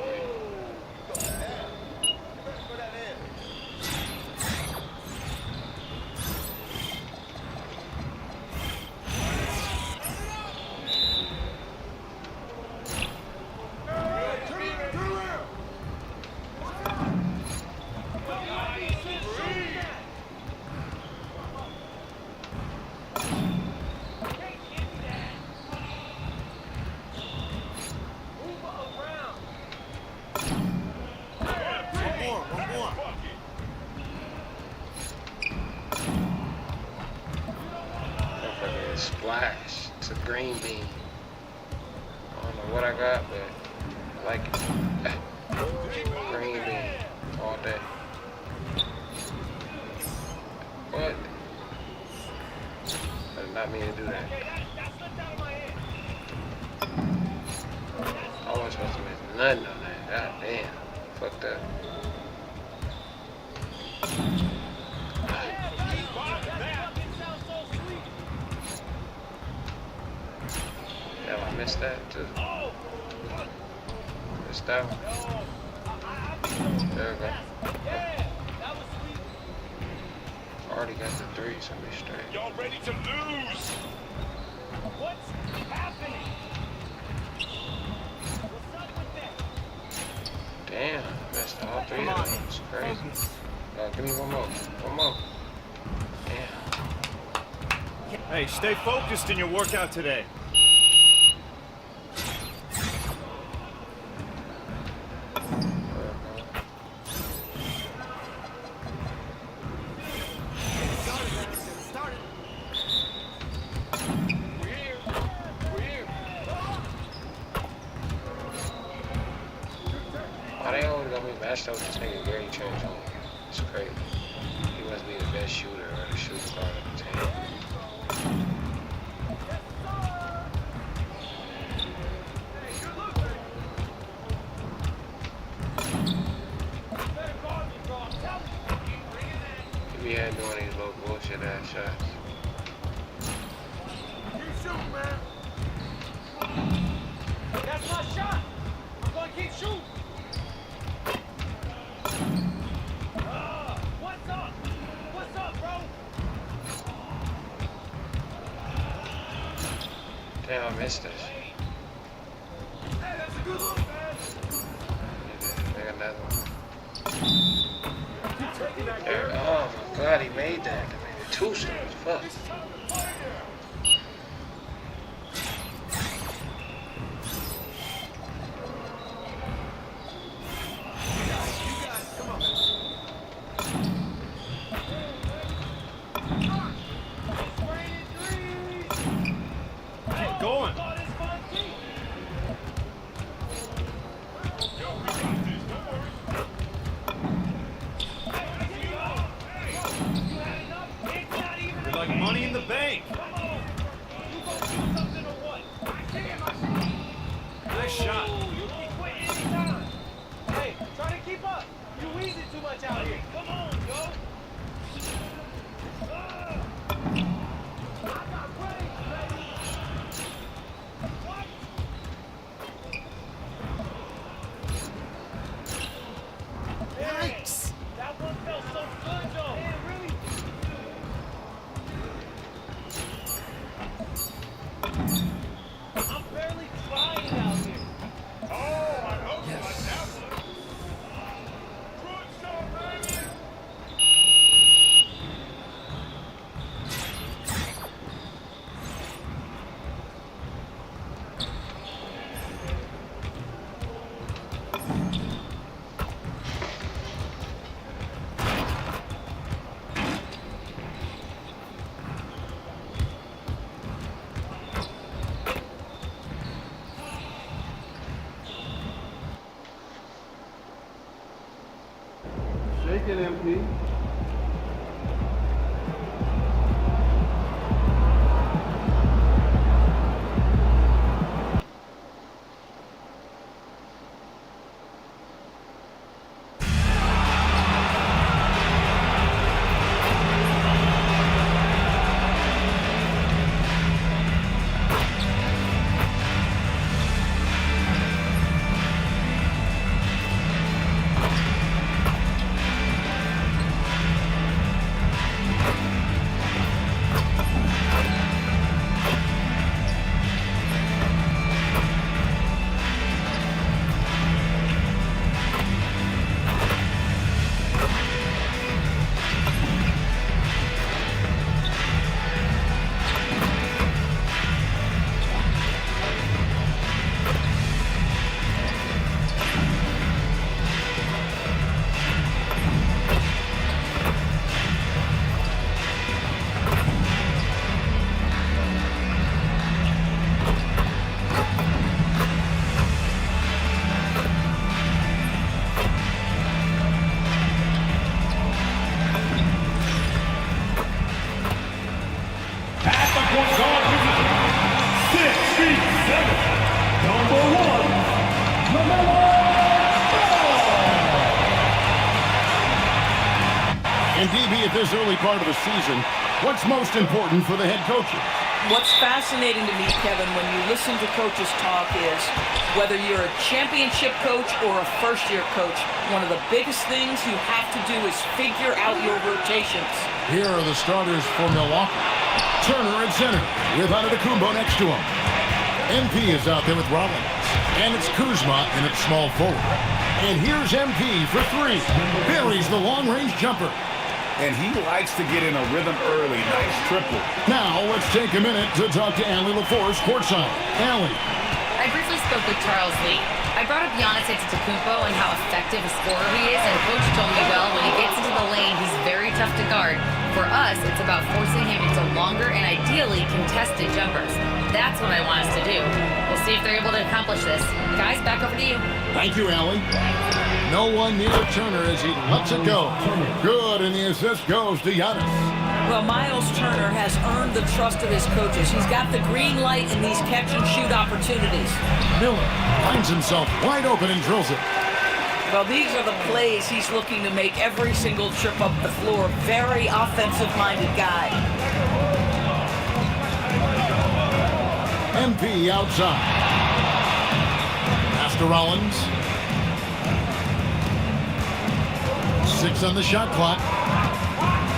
Speaker 6: Splash. It's a green bean. I don't know what I got, but I like it. me to do that. I wasn't supposed to miss nothing on that. God damn. Fucked up. Yeah, I missed that too. Missed that one. There we go. Already got the 3, so we straight.
Speaker 10: Y'all ready to lose? What's happening? What's up with that?
Speaker 6: Damn, missed all 3 of them. It's crazy. Give me one more. One more. Damn.
Speaker 2: Hey, stay focused in your workout today.
Speaker 6: Why they always got me matched up with this nigga Gary Church on? It's crazy. He must be the best shooter or the shooting guard of the team. He be out doing these little bullshit ass shots.
Speaker 10: You shoot, man. That's my shot. I'm gonna keep shooting. What's up? What's up, bro?
Speaker 6: Damn, I missed this.
Speaker 10: Hey, that's a good look, man.
Speaker 6: Make another one.
Speaker 10: Keep taking that,
Speaker 6: There,
Speaker 10: Gary.
Speaker 6: oh my god, he made that. That made it 2 stars. Fuck.
Speaker 2: Hey, going. You're like money in the bank. Nice shot.
Speaker 10: Hey, try to keep up. You wheezing too much out here. Come on, yo. I got range, baby. What? Yikes. That one felt so good, though. Man, really? I'm barely trying out here. Oh, I hope you like that one. Good shot, baby.
Speaker 2: Shake it, MP.
Speaker 11: And DB, at this early part of the season, what's most important for the head coaches?
Speaker 12: What's fascinating to me, Kevin, when you listen to coaches talk is whether you're a championship coach or a first-year coach, one of the biggest things you have to do is figure out your rotations.
Speaker 11: Here are the starters for Milwaukee. Turner at center with Antetokounmpo next to him. MP is out there with Rollins. And it's Kuzma in its small forward. And here's MP for three. Buries the long-range jumper.
Speaker 2: And he likes to get in a rhythm early. Nice triple.
Speaker 11: Now, let's take a minute to talk to Allie LaForce courtside. Allie.
Speaker 4: I briefly spoke with Charles Lee. I brought up Giannis Antetokounmpo and how effective a scorer he is, and Coach told me, well, when he gets into the lane, he's very tough to guard. For us, it's about forcing him into longer and ideally contested jumpers. That's what I want us to do. We'll see if they're able to accomplish this. Guys, back over to you.
Speaker 11: Thank you, Allie. No one near Turner as he lets it go. Good, and the assist goes to Giannis.
Speaker 12: Well, Miles Turner has earned the trust of his coaches. He's got the green light in these catch-and-shoot opportunities.
Speaker 11: Miller finds himself wide open and drills it.
Speaker 12: Well, these are the plays he's looking to make every single trip up the floor. Very offensive-minded guy.
Speaker 11: MP outside. Pass to Rollins. 6 on the shot clock.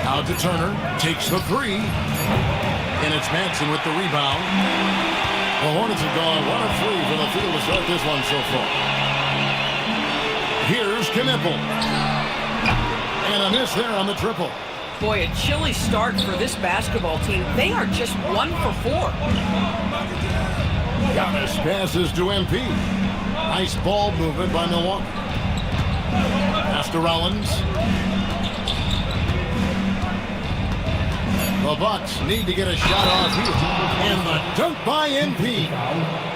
Speaker 11: Out to Turner. Takes the three. And it's Manson with the rebound. The Hornets have gone 1 of 3 from the field to start this one so far. Here's Knipple. And a miss there on the triple.
Speaker 12: Boy, a chilly start for this basketball team. They are just 1 for 4.
Speaker 11: Giannis passes to MP. Nice ball movement by Milwaukee. Pass to Rollins. The Bucks need to get a shot off here. And the dunk by MP.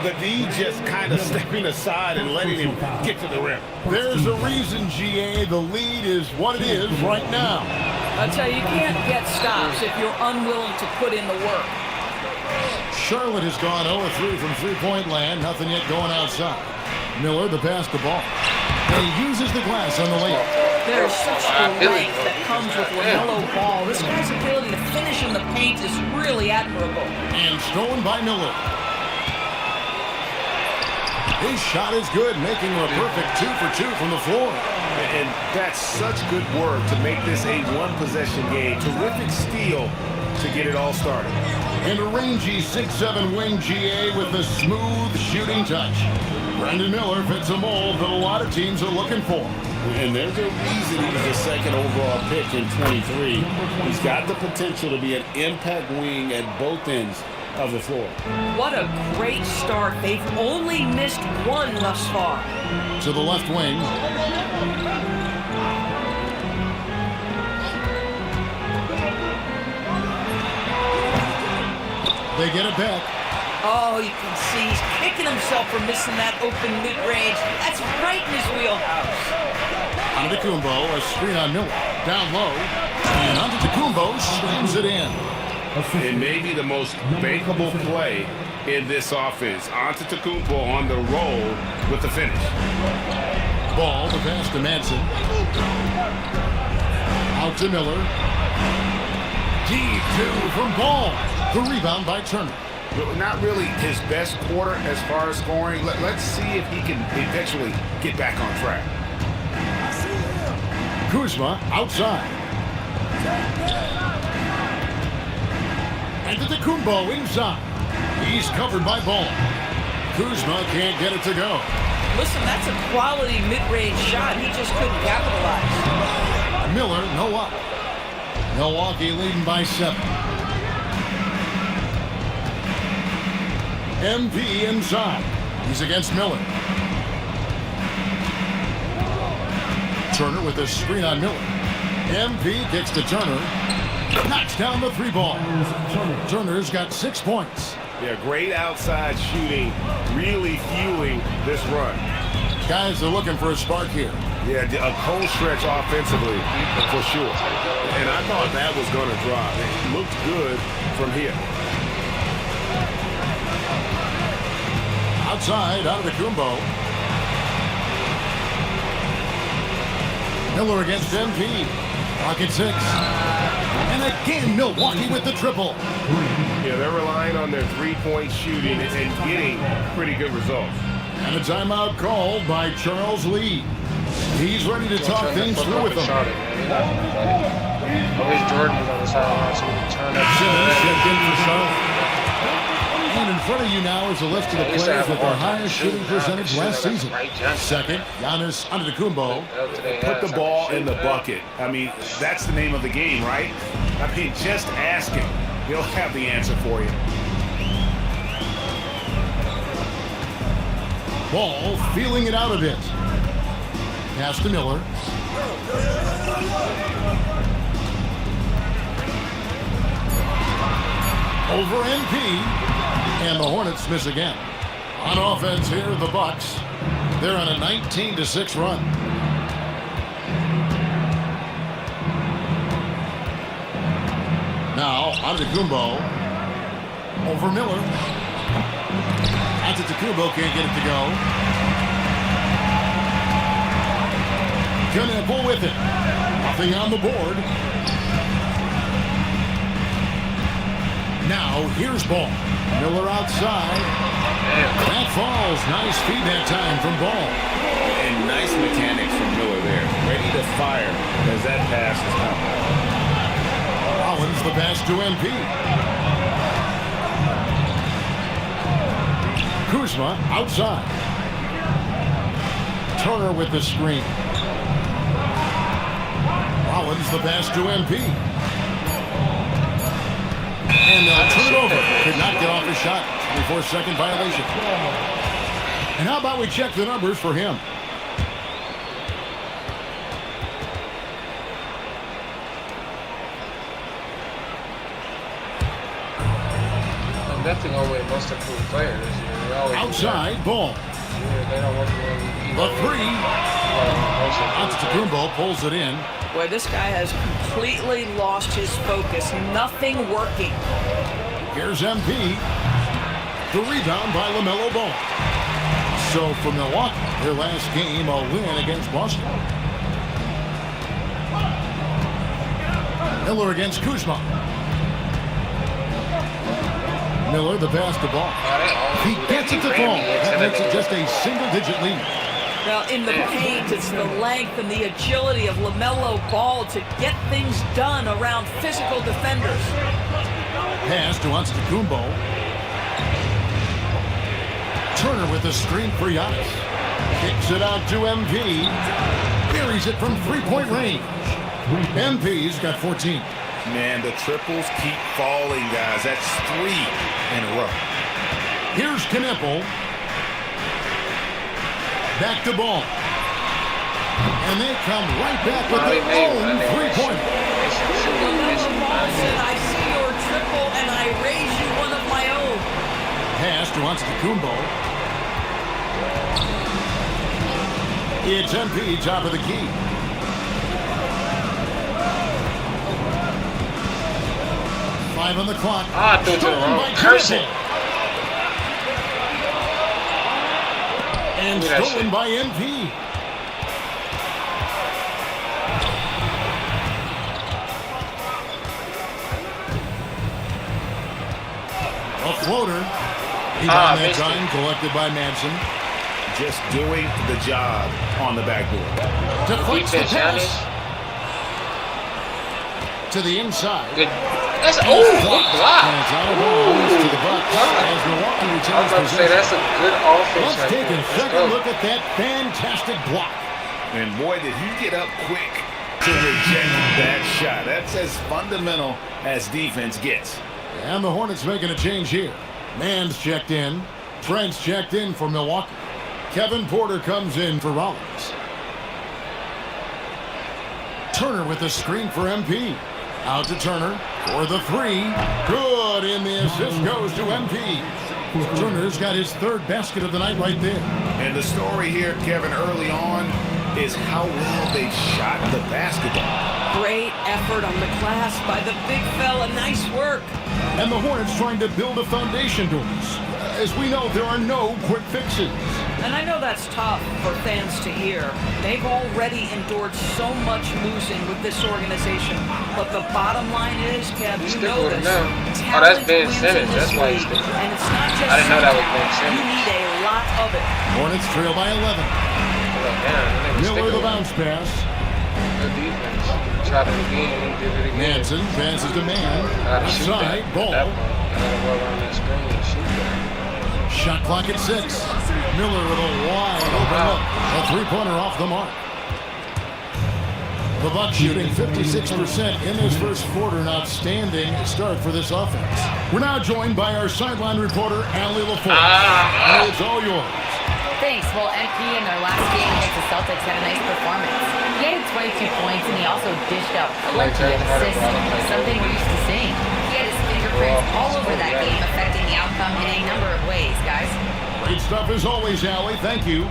Speaker 2: The D just kind of stepping aside and letting him get to the rim.
Speaker 11: There's a reason, GA. The lead is what it is right now.
Speaker 12: I'll tell you, you can't get stops if you're unwilling to put in the work.
Speaker 11: Charlotte has gone 0-3 from three-point land. Nothing yet going outside. Miller, the pass to ball. And he uses the glass on the layup.
Speaker 12: There's such strength that comes with LaMelo Ball. This guy's ability to finish in the paint is really admirable.
Speaker 11: And stolen by Miller. His shot is good, making a perfect 2 for 2 from the floor.
Speaker 2: And that's such good work to make this a one-possession game. Terrific steal to get it all started.
Speaker 11: And a rangy 6'7" wing GA with a smooth shooting touch. Brandon Miller fits a mold that a lot of teams are looking for.
Speaker 2: And there's a reason he's the second overall pick in 23. He's got the potential to be an impact wing at both ends of the floor.
Speaker 12: What a great start. They've only missed 1 thus far.
Speaker 11: To the left wing. They get it back.
Speaker 12: Oh, you can see he's kicking himself for missing that open mid-range. That's right in his wheelhouse.
Speaker 11: Antetokounmpo, a screen on Miller. Down low. And Antetokounmpo slams it in.
Speaker 2: It may be the most bankable play in this offense. Antetokounmpo on the roll with the finish.
Speaker 11: Ball, the pass to Manson. Out to Miller. Deep 2 from Ball. The rebound by Turner.
Speaker 2: Not really his best quarter as far as scoring. Let's see if he can eventually get back on track.
Speaker 11: Kuzma outside. Antetokounmpo inside. He's covered by Ball. Kuzma can't get it to go.
Speaker 12: Listen, that's a quality mid-range shot. He just couldn't capitalize.
Speaker 11: Miller, no up. Milwaukee leading by 7. MP inside. He's against Miller. Turner with a screen on Miller. MP kicks to Turner. Knocks down the 3 ball. Turner's got 6 points.
Speaker 2: Yeah, great outside shooting, really fueling this run.
Speaker 11: Guys are looking for a spark here.
Speaker 2: Yeah, a cold stretch offensively, for sure. And I thought that was going to drop. It looked good from here.
Speaker 11: Outside, Antetokounmpo. Miller against MP. Rocket 6. And again, Milwaukee with the triple.
Speaker 13: Yeah, they're relying on their three-point shooting and getting pretty good results.
Speaker 11: And a timeout called by Charles Lee. He's ready to talk things through with them.
Speaker 6: I wish Jordan was on the sideline so we could turn up.
Speaker 11: Simmons checked in for Charlotte. And in front of you now is a list of the players with their highest shooting percentage last season. Second, Giannis Antetokounmpo.
Speaker 2: Put the ball in the bucket. I mean, that's the name of the game, right? I mean, just ask him. He'll have the answer for you.
Speaker 11: Ball feeling it out a bit. Pass to Miller. Over MP. And the Hornets miss again. On offense here, the Bucks. They're on a 19-6 run. Now, Antetokounmpo. Over Miller. Antetokounmpo can't get it to go. Knepel with it. Nothing on the board. Now, here's ball. Miller outside. That falls. Nice feed that time from Ball.
Speaker 2: And nice mechanics from Miller there. Ready to fire as that pass is coming.
Speaker 11: Rollins the pass to MP. Kuzma outside. Turner with the screen. Rollins the pass to MP. And they'll turn it over. Could not get off his shot. 24-second violation. And how about we check the numbers for him?
Speaker 6: Definitely going with most improved players.
Speaker 11: Outside ball.
Speaker 6: They don't work
Speaker 11: The three. Antetokounmpo pulls it in.
Speaker 12: Boy, this guy has completely lost his focus. Nothing working.
Speaker 11: Here's MP. The rebound by LaMelo Ball. So for Milwaukee, their last game, a win against Boston. Miller against Kuzma. Miller the pass to Ball. He gets it to Ball. That makes it just a single-digit lead.
Speaker 12: Now, in the paint, it's the length and the agility of LaMelo Ball to get things done around physical defenders.
Speaker 11: Pass to Antetokounmpo. Turner with the screen for Giannis. Kicks it out to MP. Buries it from three-point range. MP's got 14.
Speaker 2: Man, the triples keep falling, guys. That's 3 in a row.
Speaker 11: Here's Knepel. Back to Ball. And they come right back with their own three-pointer.
Speaker 12: Ball said, I see your triple and I raise you one of my own.
Speaker 11: Pass to Antetokounmpo. It's MP, top of the key. Five on the clock.
Speaker 6: I threw it to the wrong person.
Speaker 11: And stolen by MP. A floater. Rebound that time collected by Madsen.
Speaker 2: Just doing the job on the backboard.
Speaker 11: Deflects the pass. To the inside.
Speaker 6: Good. That's good block.
Speaker 11: And it's out of bounds to the Bucks as Milwaukee retains
Speaker 6: I was about to say that's a good offense.
Speaker 11: Let's take a second look at that fantastic block.
Speaker 2: And boy, did he get up quick to reject that shot. That's as fundamental as defense gets.
Speaker 11: And the Hornets making a change here. Mann's checked in. Trent's checked in for Milwaukee. Kevin Porter comes in for Rollins. Turner with the screen for MP. Out to Turner for the three. Good, and the assist goes to MP. Turner's got his third basket of the night right there.
Speaker 2: And the story here, Kevin, early on is how well they shot the basketball.
Speaker 12: Great effort on the glass by the big fella. Nice work.
Speaker 11: And the Hornets trying to build a foundation to us. As we know, there are no quick fixes.
Speaker 12: And I know that's tough for fans to hear. They've already endured so much losing with this organization. But the bottom line is, Kev, you know this.
Speaker 6: Oh, that's Ben Simmons. That's why he's sticking.
Speaker 12: And it's not just
Speaker 6: I didn't know that was Ben Simmons.
Speaker 12: You need a lot of it.
Speaker 11: Hornets trail by 11. Miller the bounce pass.
Speaker 6: Good defense. Tried it again. He did it again.
Speaker 11: Nansen passes to man. Outside ball.
Speaker 6: I gotta go around that screen and shoot that.
Speaker 11: Shot clock at 6. Miller with a wide open look. A three-pointer off the mark. The Bucks shooting 56% in this first quarter. An outstanding start for this offense. We're now joined by our sideline reporter, Allie LaForce. Allie, it's all yours.
Speaker 4: Thanks. Well, MP in their last game against the Celtics had a nice performance. He had 22 points, and he also dished out plenty of assists, something we're used to seeing. He had his fingerprints all over that game, affecting the outcome in a number of ways, guys.
Speaker 11: Great stuff as always, Allie. Thank you.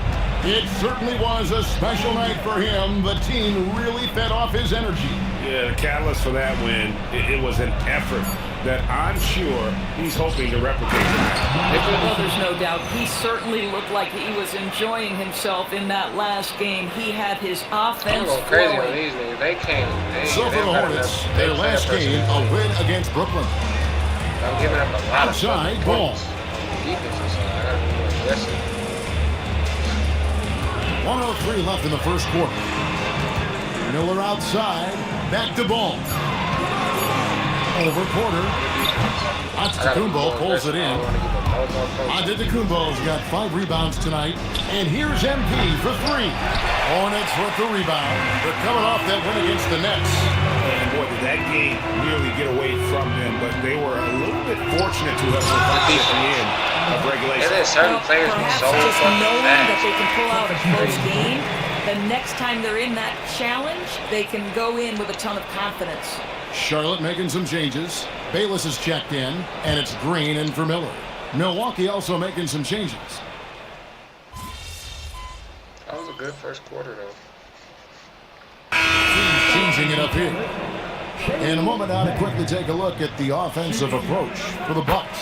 Speaker 11: It certainly was a special night for him. The team really fed off his energy.
Speaker 13: Yeah, the catalyst for that win, it was an effort that I'm sure he's hoping to replicate tonight.
Speaker 12: Well, there's no doubt. He certainly looked like he was enjoying himself in that last game. He had his offense
Speaker 6: I'm going crazy on these niggas. They came.
Speaker 11: So for the Hornets, their last game, a win against Brooklyn.
Speaker 6: I'm giving up a lot
Speaker 11: outside ball.
Speaker 6: Defense is I gotta be more aggressive.
Speaker 11: 1:03 left in the first quarter. Miller outside, back to ball. Over Porter. Antetokounmpo pulls it in. Antetokounmpo's got 5 rebounds tonight. And here's MP for 3. Hornets with the rebound. They're coming off that win against the Nets.
Speaker 13: And boy, did that game nearly get away from them, but they were a little bit fortunate to have survived at the end of regulation.
Speaker 6: And then certain players be so
Speaker 12: just knowing
Speaker 6: fast.
Speaker 12: that they can pull out a close game, the next time they're in that challenge, they can go in with a ton of confidence.
Speaker 11: Charlotte making some changes. Bayless is checked in, and it's Green in for Miller. Milwaukee also making some changes.
Speaker 6: That was a good first quarter, though.
Speaker 11: Teams changing it up here. In a moment now to quickly take a look at the offensive approach for the Bucks.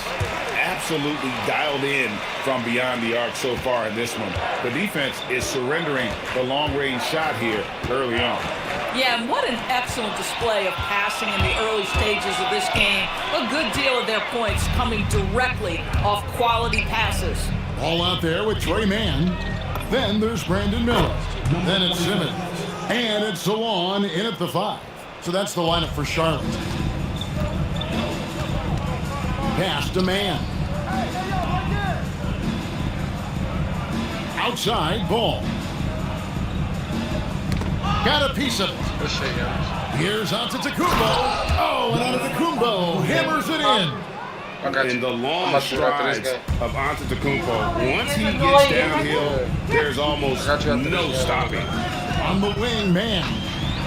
Speaker 13: Absolutely dialed in from beyond the arc so far in this one. The defense is surrendering the long-range shot here early on.
Speaker 12: Yeah, and what an excellent display of passing in the early stages of this game. A good deal of their points coming directly off quality passes.
Speaker 11: All out there with Trey Mann. Then there's Brandon Miller. Then it's Simmons. And it's Salon in at the 5. So that's the lineup for Charlotte. Pass to Mann. Outside ball. Got a piece of it. Here's Antetokounmpo. Oh, and Antetokounmpo hammers it in.
Speaker 13: In the long strides of Antetokounmpo, once he gets downhill, there's almost no stopping.
Speaker 11: On the wing, man.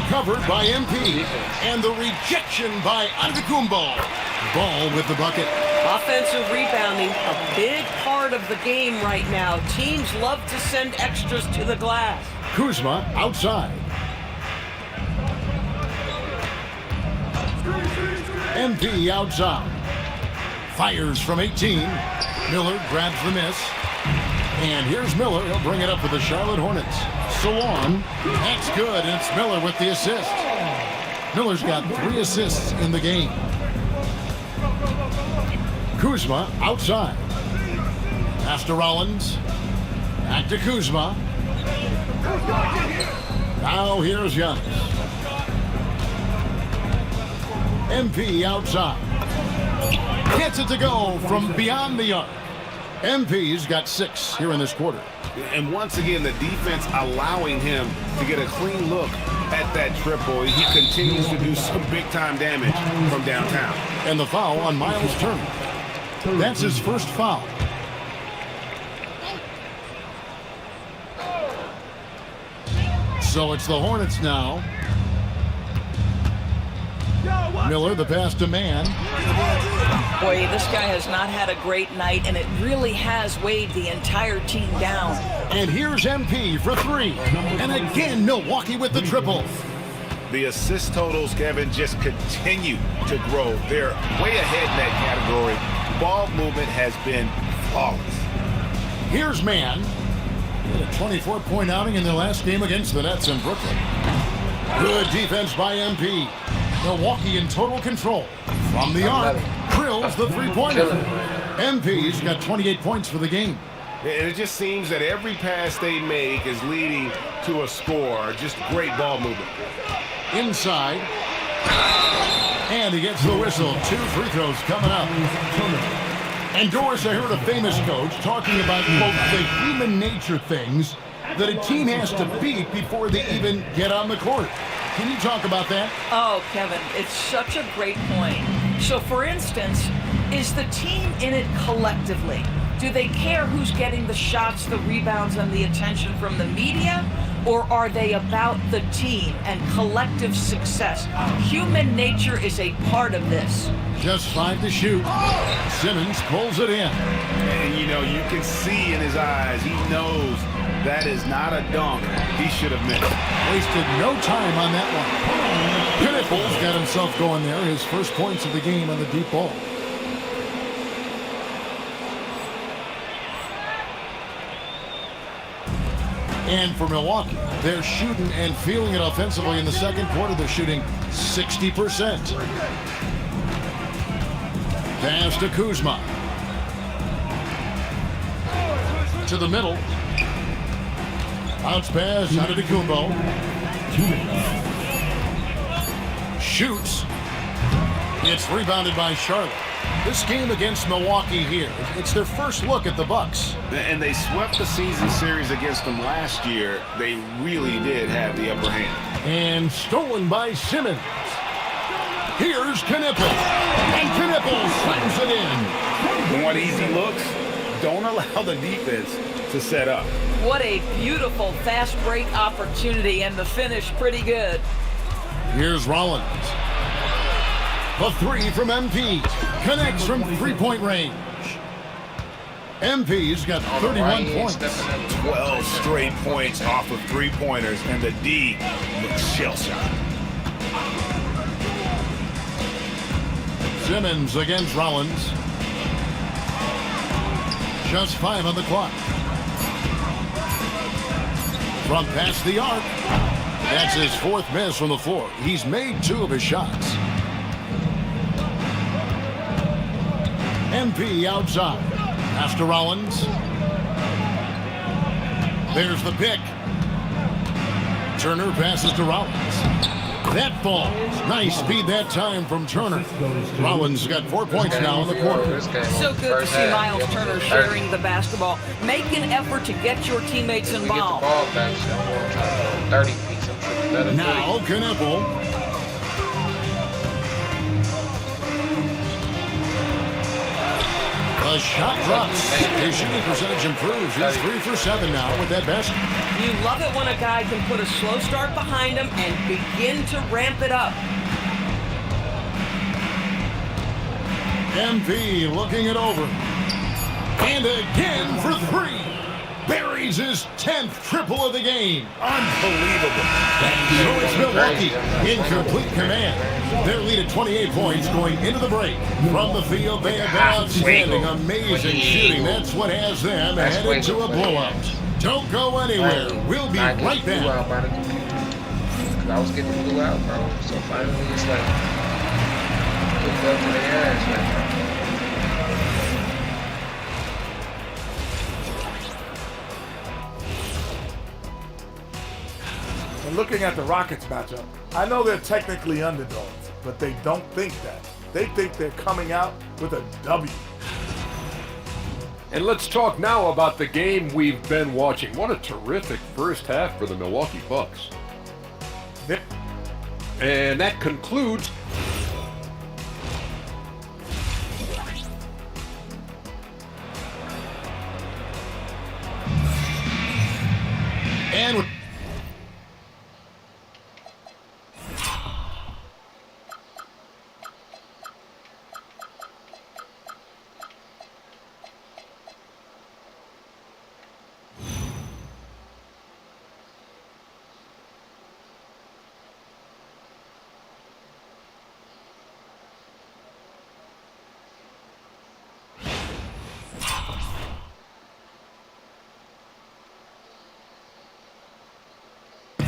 Speaker 11: Covered by MP. And the rejection by Antetokounmpo. Ball with the bucket.
Speaker 12: Offensive rebounding, a big part of the game right now. Teams love to send extras to the glass.
Speaker 11: Kuzma outside. MP outside. Fires from 18. Miller grabs the miss. And here's Miller. He'll bring it up for the Charlotte Hornets. Salon. That's good. And it's Miller with the assist. Miller's got 3 assists in the game. Kuzma outside. Pass to Rollins. Back to Kuzma. Now here's Giannis. MP outside. Gets it to go from beyond the arc. MP's got 6 here in this quarter.
Speaker 13: And once again, the defense allowing him to get a clean look at that triple. He continues to do some big-time damage from downtown.
Speaker 11: And the foul on Miles Turner. That's his first foul. So it's the Hornets now. Miller, the pass to Mann.
Speaker 12: Boy, this guy has not had a great night, and it really has weighed the entire team down.
Speaker 11: And here's MP for 3. And again, Milwaukee with the triple.
Speaker 13: The assist totals, Kevin, just continue to grow. They're way ahead in that category. Ball movement has been flawless.
Speaker 11: Here's Mann. With a 24-point outing in their last game against the Nets in Brooklyn. Good defense by MP. Milwaukee in total control. From the arc, drills the three-pointer. MP's got 28 points for the game.
Speaker 13: And it just seems that every pass they make is leading to a score. Just great ball movement.
Speaker 11: Inside. And he gets the whistle. 2 free throws coming up. And Doris, I heard a famous coach talking about, quote, the human nature things that a team has to beat before they even get on the court. Can you talk about that?
Speaker 12: Oh, Kevin, it's such a great point. So, for instance, is the team in it collectively? Do they care who's getting the shots, the rebounds, and the attention from the media? Or are they about the team and collective success? Human nature is a part of this.
Speaker 11: Just 5 to shoot. Simmons pulls it in.
Speaker 13: And, you know, you can see in his eyes, he knows that is not a dunk he should have missed.
Speaker 11: Wasted no time on that one. Pinnacle's got himself going there. His first points of the game on the deep ball. And for Milwaukee, they're shooting and feeling it offensively in the second quarter. They're shooting 60%. Pass to Kuzma. To the middle. Bounce pass out of Kumbo. Shoots. It's rebounded by Charlotte. This game against Milwaukee here, it's their first look at the Bucks.
Speaker 13: And they swept the season series against them last year. They really did have the upper hand.
Speaker 11: And stolen by Simmons. Here's Knippel. And Knippel slams it in.
Speaker 13: You want easy looks? Don't allow the defense to set up.
Speaker 12: What a beautiful fast break opportunity, and the finish pretty good.
Speaker 11: Here's Rollins. The 3 from MP. Connects from three-point range. MP's got 31 points.
Speaker 13: 12 straight points off of three-pointers, and the D looks shell-shocked.
Speaker 11: Simmons against Rollins. Just 5 on the clock. From past the arc. That's his 4th miss from the floor. He's made 2 of his shots. MP outside. Pass to Rollins. There's the pick. Turner passes to Rollins. That falls. Nice speed that time from Turner. Rollins got 4 points now in the quarter.
Speaker 12: So good to see Miles Turner sharing the basketball. Make an effort to get your teammates involved.
Speaker 11: Now Knippel. The shot drops. His shooting percentage improves. He's 3 for 7 now with that basket.
Speaker 12: You love it when a guy can put a slow start behind him and begin to ramp it up.
Speaker 11: MP looking it over. And again for 3. Buries his 10th triple of the game.
Speaker 13: Unbelievable.
Speaker 11: So it's Milwaukee in complete command. Their lead at 28 points going into the break. From the field, they have been outstanding, amazing shooting. That's what has them headed to a blowout. Don't go anywhere. We'll be right back.
Speaker 6: I was getting blew out, bro. So finally, it's like, look up to the ass, man.
Speaker 8: And looking at the Rockets matchup, I know they're technically underdogs, but they don't think that. They think they're coming out with a W.
Speaker 7: And let's talk now about the game we've been watching. What a terrific first half for the Milwaukee Bucks. And that concludes
Speaker 11: and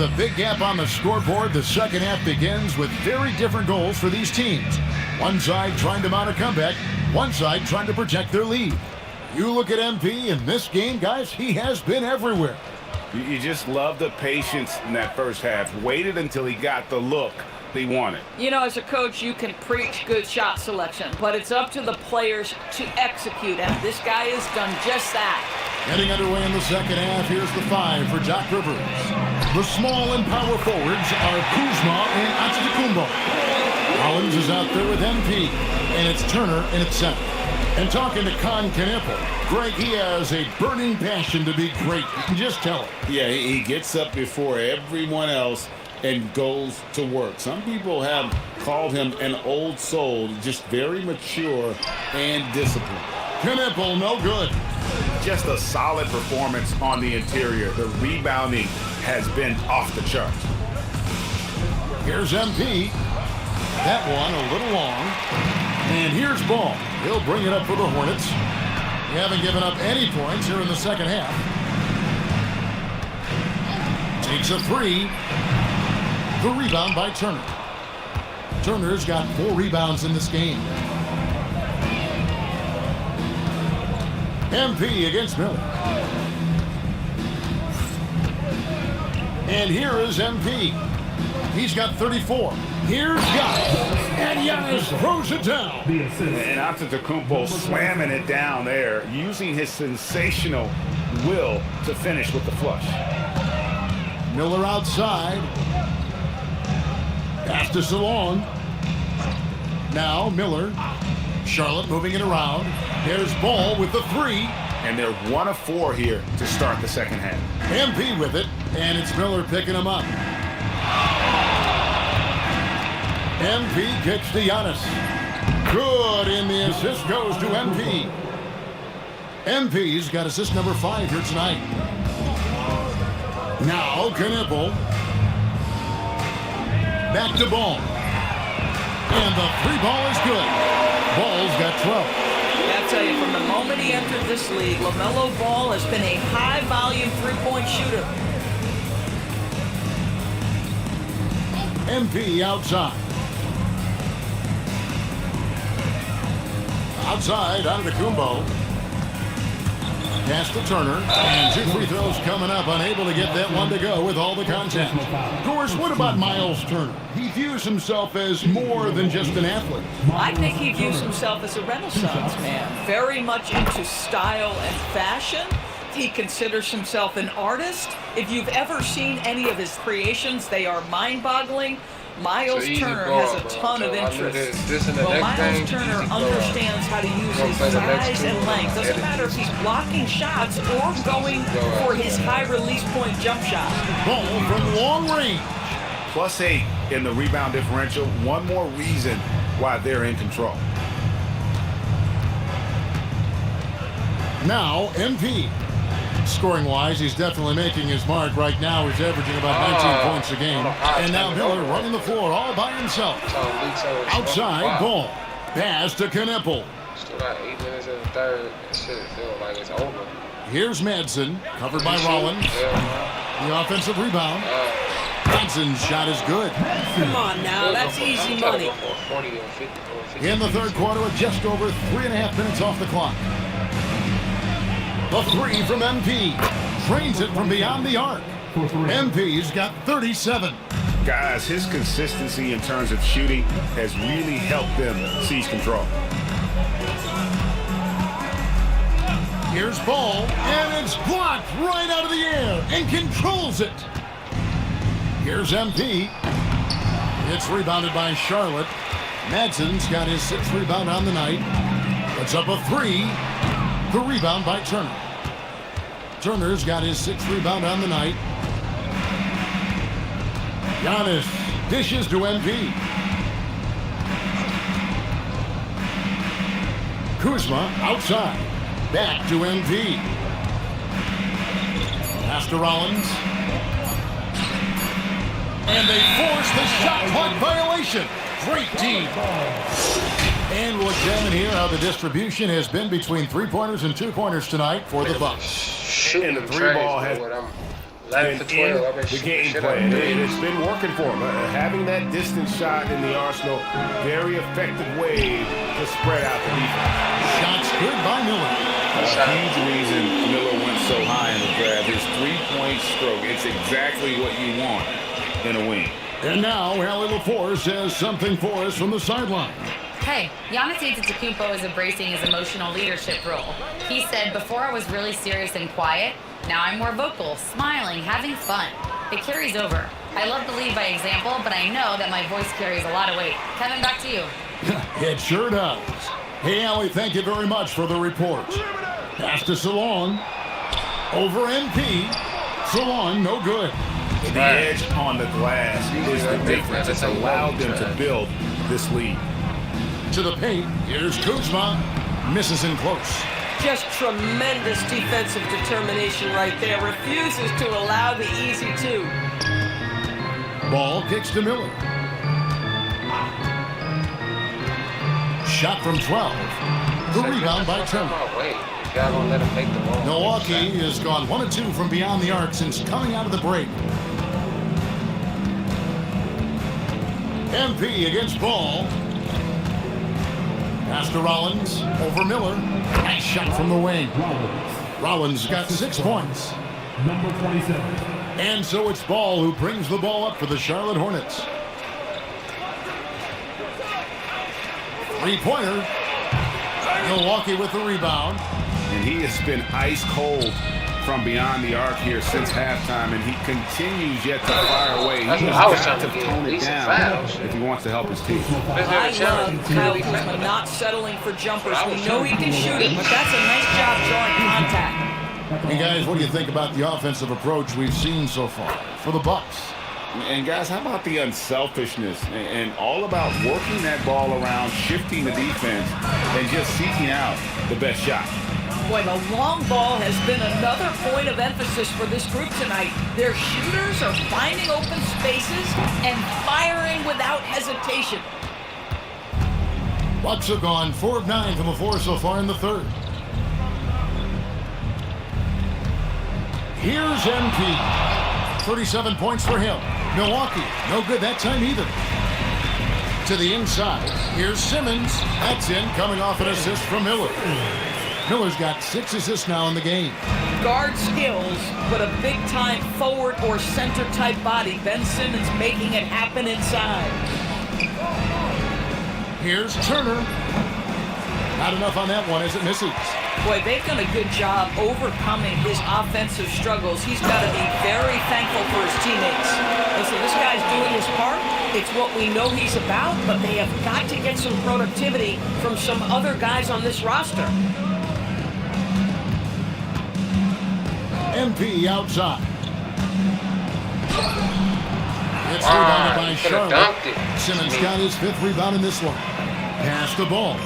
Speaker 11: With a big gap on the scoreboard, the second half begins with very different goals for these teams. One side trying to mount a comeback, one side trying to protect their lead. You look at MP in this game, guys, he has been everywhere.
Speaker 13: You just love the patience in that first half. Waited until he got the look they wanted.
Speaker 12: You know, as a coach, you can preach good shot selection, but it's up to the players to execute, and this guy has done just that.
Speaker 11: Getting underway in the second half, here's the 5 for Doc Rivers. The small and power forwards are Kuzma and Antetokounmpo. Rollins is out there with MP, and it's Turner in its center. And talking to Con Knippel, Greg, he has a burning passion to be great. You can just tell it.
Speaker 13: Yeah, he gets up before everyone else and goes to work. Some people have called him an old soul, just very mature and disciplined.
Speaker 11: Knippel, no good.
Speaker 13: Just a solid performance on the interior. The rebounding has been off the charts.
Speaker 11: Here's MP. That one a little long. And here's Ball. He'll bring it up for the Hornets. They haven't given up any points here in the second half. Takes a 3. The rebound by Turner. Turner's got 4 rebounds in this game. MP against Miller. And here is MP. He's got 34. Here's Giannis. And Giannis throws it down.
Speaker 13: And Antetokounmpo slamming it down there, using his sensational will to finish with the flush.
Speaker 11: Miller outside. Pass to Salon. Now Miller. Charlotte moving it around. There's Ball with the 3.
Speaker 13: And they're 1 of 4 here to start the second half.
Speaker 11: MP with it, and it's Miller picking him up. MP kicks to Giannis. Good, and the assist goes to MP. MP's got assist number 5 here tonight. Now Knippel. Back to Ball. And the 3-ball is good. Ball's got 12.
Speaker 12: I tell you, from the moment he entered this league, LaMelo Ball has been a high-volume three-point shooter.
Speaker 11: MP outside. Outside, Antetokounmpo. Pass to Turner. And 2 free throws coming up. Unable to get that one to go with all the contact. Of course, what about Miles Turner? He views himself as more than just an athlete.
Speaker 12: I think he views himself as a renaissance man. Very much into style and fashion. He considers himself an artist. If you've ever seen any of his creations, they are mind-boggling. Miles Turner has a ton of interest. Well, Miles Turner understands how to use his size and length. Doesn't matter if he's blocking shots or going for his high release point jump shot.
Speaker 11: Ball from long range.
Speaker 13: +8 in the rebound differential. One more reason why they're in control.
Speaker 11: Now MP. Scoring-wise, he's definitely making his mark. Right now, he's averaging about 19 points a game. And now Miller running the floor all by himself. Outside, Ball. Pass to Knippel.
Speaker 6: Still got 8 minutes in the third. That shit feel like it's over.
Speaker 11: Here's Madsen, covered by Rollins. The offensive rebound. Madsen's shot is good.
Speaker 12: Come on now, that's easy money.
Speaker 11: In the third quarter, with just over 3.5 minutes off the clock. The 3 from MP. Trains it from beyond the arc. MP's got 37.
Speaker 13: Guys, his consistency in terms of shooting has really helped them seize control.
Speaker 11: Here's Ball, and it's blocked right out of the air and controls it. Here's MP. It's rebounded by Charlotte. Madsen's got his 6th rebound on the night. Puts up a 3. The rebound by Turner. Turner's got his 6th rebound on the night. Giannis dishes to MP. Kuzma outside. Back to MP. Pass to Rollins. And they force the shot clock violation. Great team. And we'll examine here how the distribution has been between 3-pointers and 2-pointers tonight for the Bucks.
Speaker 6: Shooting
Speaker 13: the 3-ball has...
Speaker 6: 11 for 12. I've been
Speaker 1: the
Speaker 6: shooting
Speaker 1: game
Speaker 6: shit out
Speaker 1: plan.
Speaker 6: of it.
Speaker 1: It's been working for him. Having that distance shot in the arsenal, very effective way to spread out the defense.
Speaker 11: Shots good by Miller.
Speaker 13: A huge reason Miller went so high in the draft. His three-point stroke. It's exactly what you want in a wing.
Speaker 11: And now, Allie LaForce has something for us from the sideline.
Speaker 4: Hey, Giannis Antetokounmpo is embracing his emotional leadership role. He said, before I was really serious and quiet, now I'm more vocal, smiling, having fun. It carries over. I love to lead by example, but I know that my voice carries a lot of weight. Kevin, back to you.
Speaker 11: It sure does. Hey, Allie, thank you very much for the report. Pass to Salon. Over MP. Salon, no good.
Speaker 13: The edge on the glass is the difference. It's allowed them to build this lead.
Speaker 11: To the paint, here's Kuzma. Misses in close.
Speaker 12: Just tremendous defensive determination right there. Refuses to allow the easy two.
Speaker 11: Ball kicks to Miller. Shot from 12. The rebound by Turner.
Speaker 6: Y'all gonna let him make the ball.
Speaker 11: Milwaukee has gone 1 of 2 from beyond the arc since coming out of the break. MP against Ball. Pass to Rollins. Over Miller. Nice shot from the wing. Rollins got 6 points.
Speaker 9: Number 27.
Speaker 11: And so it's Ball who brings the ball up for the Charlotte Hornets. 3-pointer. Milwaukee with the rebound.
Speaker 13: And he has been ice cold from beyond the arc here since halftime, and he continues yet to fire away.
Speaker 6: That's
Speaker 13: He's
Speaker 6: what I was
Speaker 13: got
Speaker 6: trying
Speaker 13: to
Speaker 6: to
Speaker 13: tone
Speaker 6: get.
Speaker 13: it down
Speaker 6: Fouls.
Speaker 13: if he wants to help his team.
Speaker 12: I love Kyle Kuzma not settling for jumpers. We know he can shoot it, but that's a nice job drawing contact.
Speaker 11: Hey guys, what do you think about the offensive approach we've seen so far for the Bucks?
Speaker 13: And guys, how about the unselfishness and all about working that ball around, shifting the defense, and just seeking out the best shot?
Speaker 12: Boy, the long ball has been another point of emphasis for this group tonight. Their shooters are finding open spaces and firing without hesitation.
Speaker 11: Bucks have gone 4 of 9 from the floor so far in the third. Here's MP. 37 points for him. Milwaukee, no good that time either. To the inside. Here's Simmons. That's in, coming off an assist from Miller. Miller's got 6 assists now in the game.
Speaker 12: Guard skills, but a big-time forward or center-type body. Ben Simmons making it happen inside.
Speaker 11: Here's Turner. Not enough on that one as it misses.
Speaker 12: Boy, they've done a good job overcoming his offensive struggles. He's got to be very thankful for his teammates. And so this guy's doing his part. It's what we know he's about, but they have got to get some productivity from some other guys on this roster.
Speaker 11: MP outside. It's rebounded by Charlotte. Simmons got his 5th rebound in this one. Pass the ball.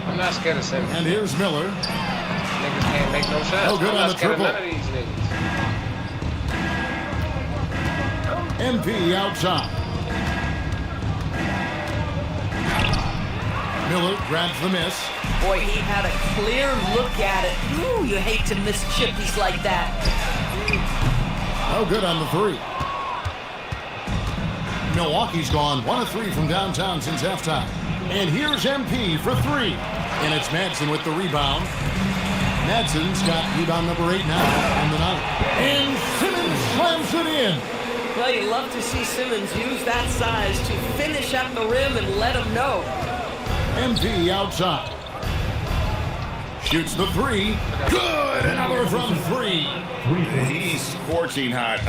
Speaker 6: I'm not scared of Simmons.
Speaker 11: And here's Miller.
Speaker 6: Niggas can't make no shots.
Speaker 11: Oh, good
Speaker 6: I'm
Speaker 11: on
Speaker 6: not
Speaker 11: the
Speaker 6: scared of
Speaker 11: triple.
Speaker 6: none of these niggas.
Speaker 11: MP outside. Miller grabs the miss.
Speaker 12: Boy, he had a clear look at it. Ooh, you hate to miss chippies like that.
Speaker 11: Oh, good on the 3. Milwaukee's gone 1 of 3 from downtown since halftime. And here's MP for 3. And it's Madsen with the rebound. Madsen's got rebound number 8 now on the night. And Simmons slams it in.
Speaker 12: Well, you love to see Simmons use that size to finish at the rim and let him know.
Speaker 11: MP outside. Shoots the 3. Good! Another from 3.
Speaker 13: He's scorching hot.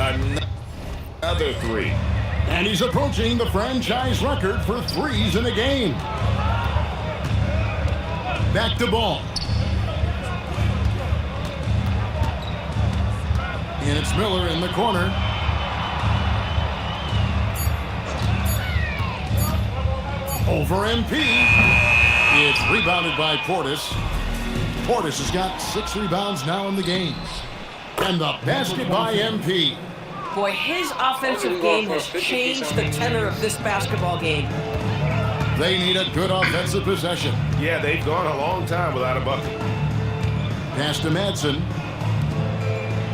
Speaker 13: Another 3.
Speaker 11: And he's approaching the franchise record for 3s in a game. Back to Ball. And it's Miller in the corner. Over MP. It's rebounded by Portis. Portis has got 6 rebounds now in the game. And the basket by MP.
Speaker 12: Boy, his offensive game has changed the tenor of this basketball game.
Speaker 11: They need a good offensive possession.
Speaker 1: Yeah, they've gone a long time without a bucket.
Speaker 11: Pass to Madsen.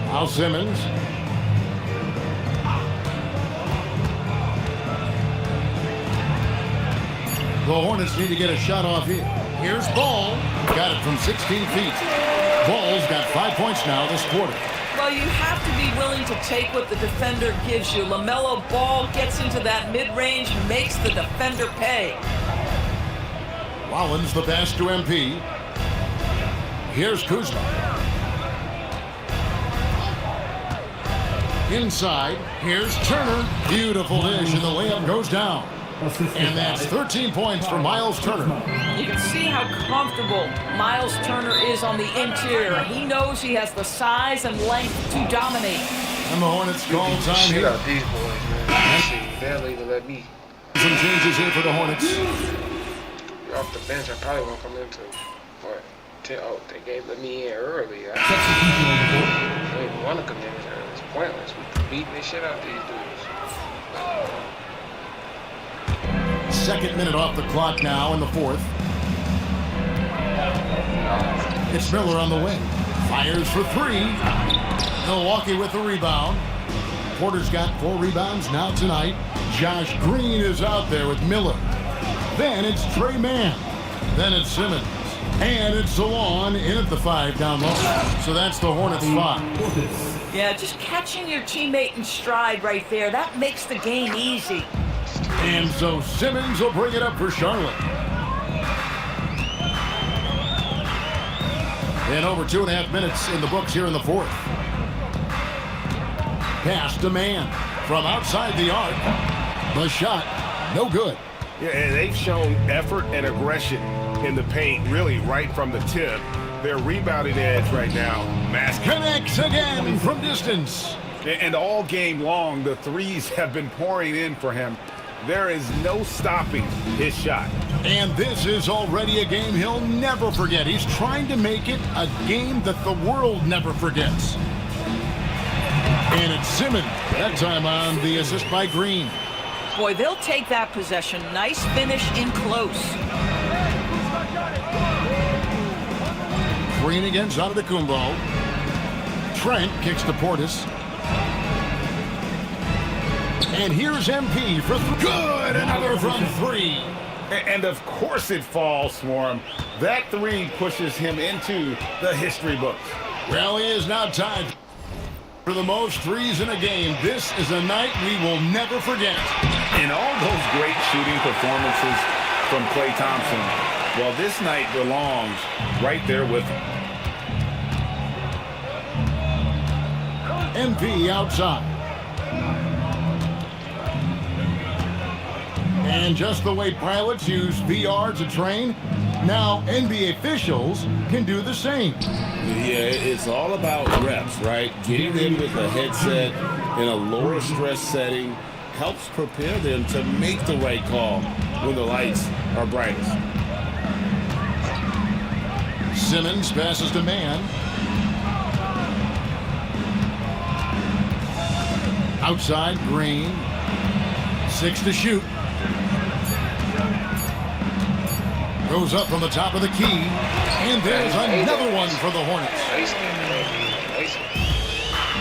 Speaker 11: Now Simmons. Hornets need to get a shot off here. Here's Ball. Got it from 16 feet. Ball's got 5 points now this quarter.
Speaker 12: Well, you have to be willing to take what the defender gives you. LaMelo Ball gets into that mid-range, makes the defender pay.
Speaker 11: Rollins the pass to MP. Here's Kuzma. Inside, here's Turner. Beautiful dish, and the layup goes down. And that's 13 points for Miles Turner.
Speaker 12: You can see how comfortable Miles Turner is on the interior. He knows he has the size and length to dominate.
Speaker 11: And the Hornets call time
Speaker 6: Shit
Speaker 11: here.
Speaker 6: out these boys, man. Shit, they'll even let me.
Speaker 11: Some changes here for the Hornets.
Speaker 6: Off the bench, I probably won't come into. What? They let me in early. I don't even want to come in early. It's pointless. We beating the shit out these dudes.
Speaker 11: Second minute off the clock now in the fourth. It's Miller on the wing. Fires for three. Milwaukee with the rebound. Porter's got 4 rebounds now tonight. Josh Green is out there with Miller. Then it's Trey Mann. Then it's Simmons. And it's Salon in at the 5 down low. So that's the Hornets 5.
Speaker 12: Yeah, just catching your teammate in stride right there. That makes the game easy.
Speaker 11: And so Simmons will bring it up for Charlotte. And over 2.5 minutes in the books here in the fourth. Pass to Mann from outside the arc. The shot, no good.
Speaker 14: Yeah, and they've shown effort and aggression in the paint, really right from the tip. Their rebounding edge right now, massive.
Speaker 11: Connects again from distance.
Speaker 14: And all game long, the threes have been pouring in for him. There is no stopping his shot.
Speaker 11: And this is already a game he'll never forget. He's trying to make it a game that the world never forgets. And it's Simmons, that time on the assist by Green.
Speaker 12: Boy, they'll take that possession. Nice finish in close.
Speaker 11: Green against Antetokounmpo. Trent kicks to Portis. And here's MP for good. Another from 3.
Speaker 14: And of course it falls for him. That 3 pushes him into the history books.
Speaker 11: Well, he is now tied for the most threes in a game. This is a night we will never forget.
Speaker 14: In all those great shooting performances from Klay Thompson, well, this night belongs right there with him.
Speaker 11: MP outside. And just the way pilots use VR to train, now NBA officials can do the same.
Speaker 13: Yeah, it's all about reps, right? Getting in with a headset in a lower stress setting helps prepare them to make the right call when the lights are brightest.
Speaker 11: Simmons passes to Mann. Outside, Green. 6 to shoot. Goes up from the top of the key. And there's another one for the Hornets.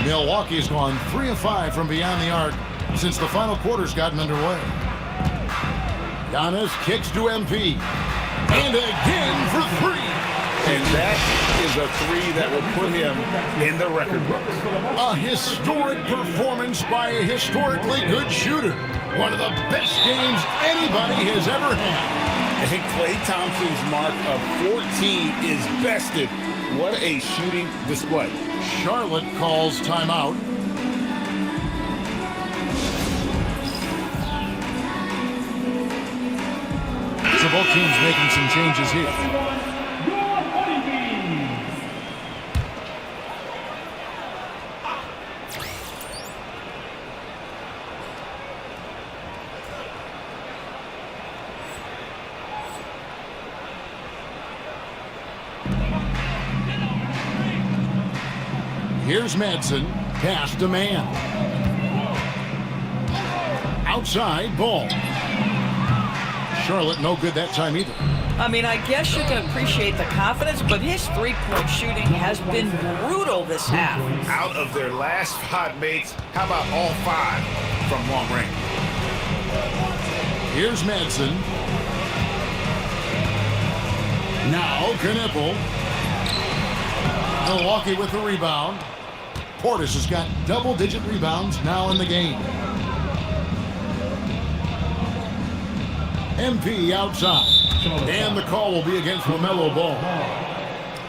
Speaker 11: Milwaukee's gone 3 of 5 from beyond the arc since the final quarter's gotten underway. Giannis kicks to MP. And again for 3.
Speaker 14: And that is a 3 that will put him in the record books.
Speaker 11: A historic performance by a historically good shooter. One of the best games anybody has ever had.
Speaker 14: And Klay Thompson's mark of 14 is bested. What a shooting display.
Speaker 11: Charlotte calls timeout. So both teams making some changes here. Here's Madsen, pass to Mann. Outside, Ball. Charlotte no good that time either.
Speaker 12: I mean, I guess you can appreciate the confidence, but his three-point shooting has been brutal this half.
Speaker 14: Out of their last 5 mates, how about all 5 from long range?
Speaker 11: Here's Madsen. Now Knippel. Milwaukee with the rebound. Portis has got double-digit rebounds now in the game. MP outside. And the call will be against LaMelo Ball.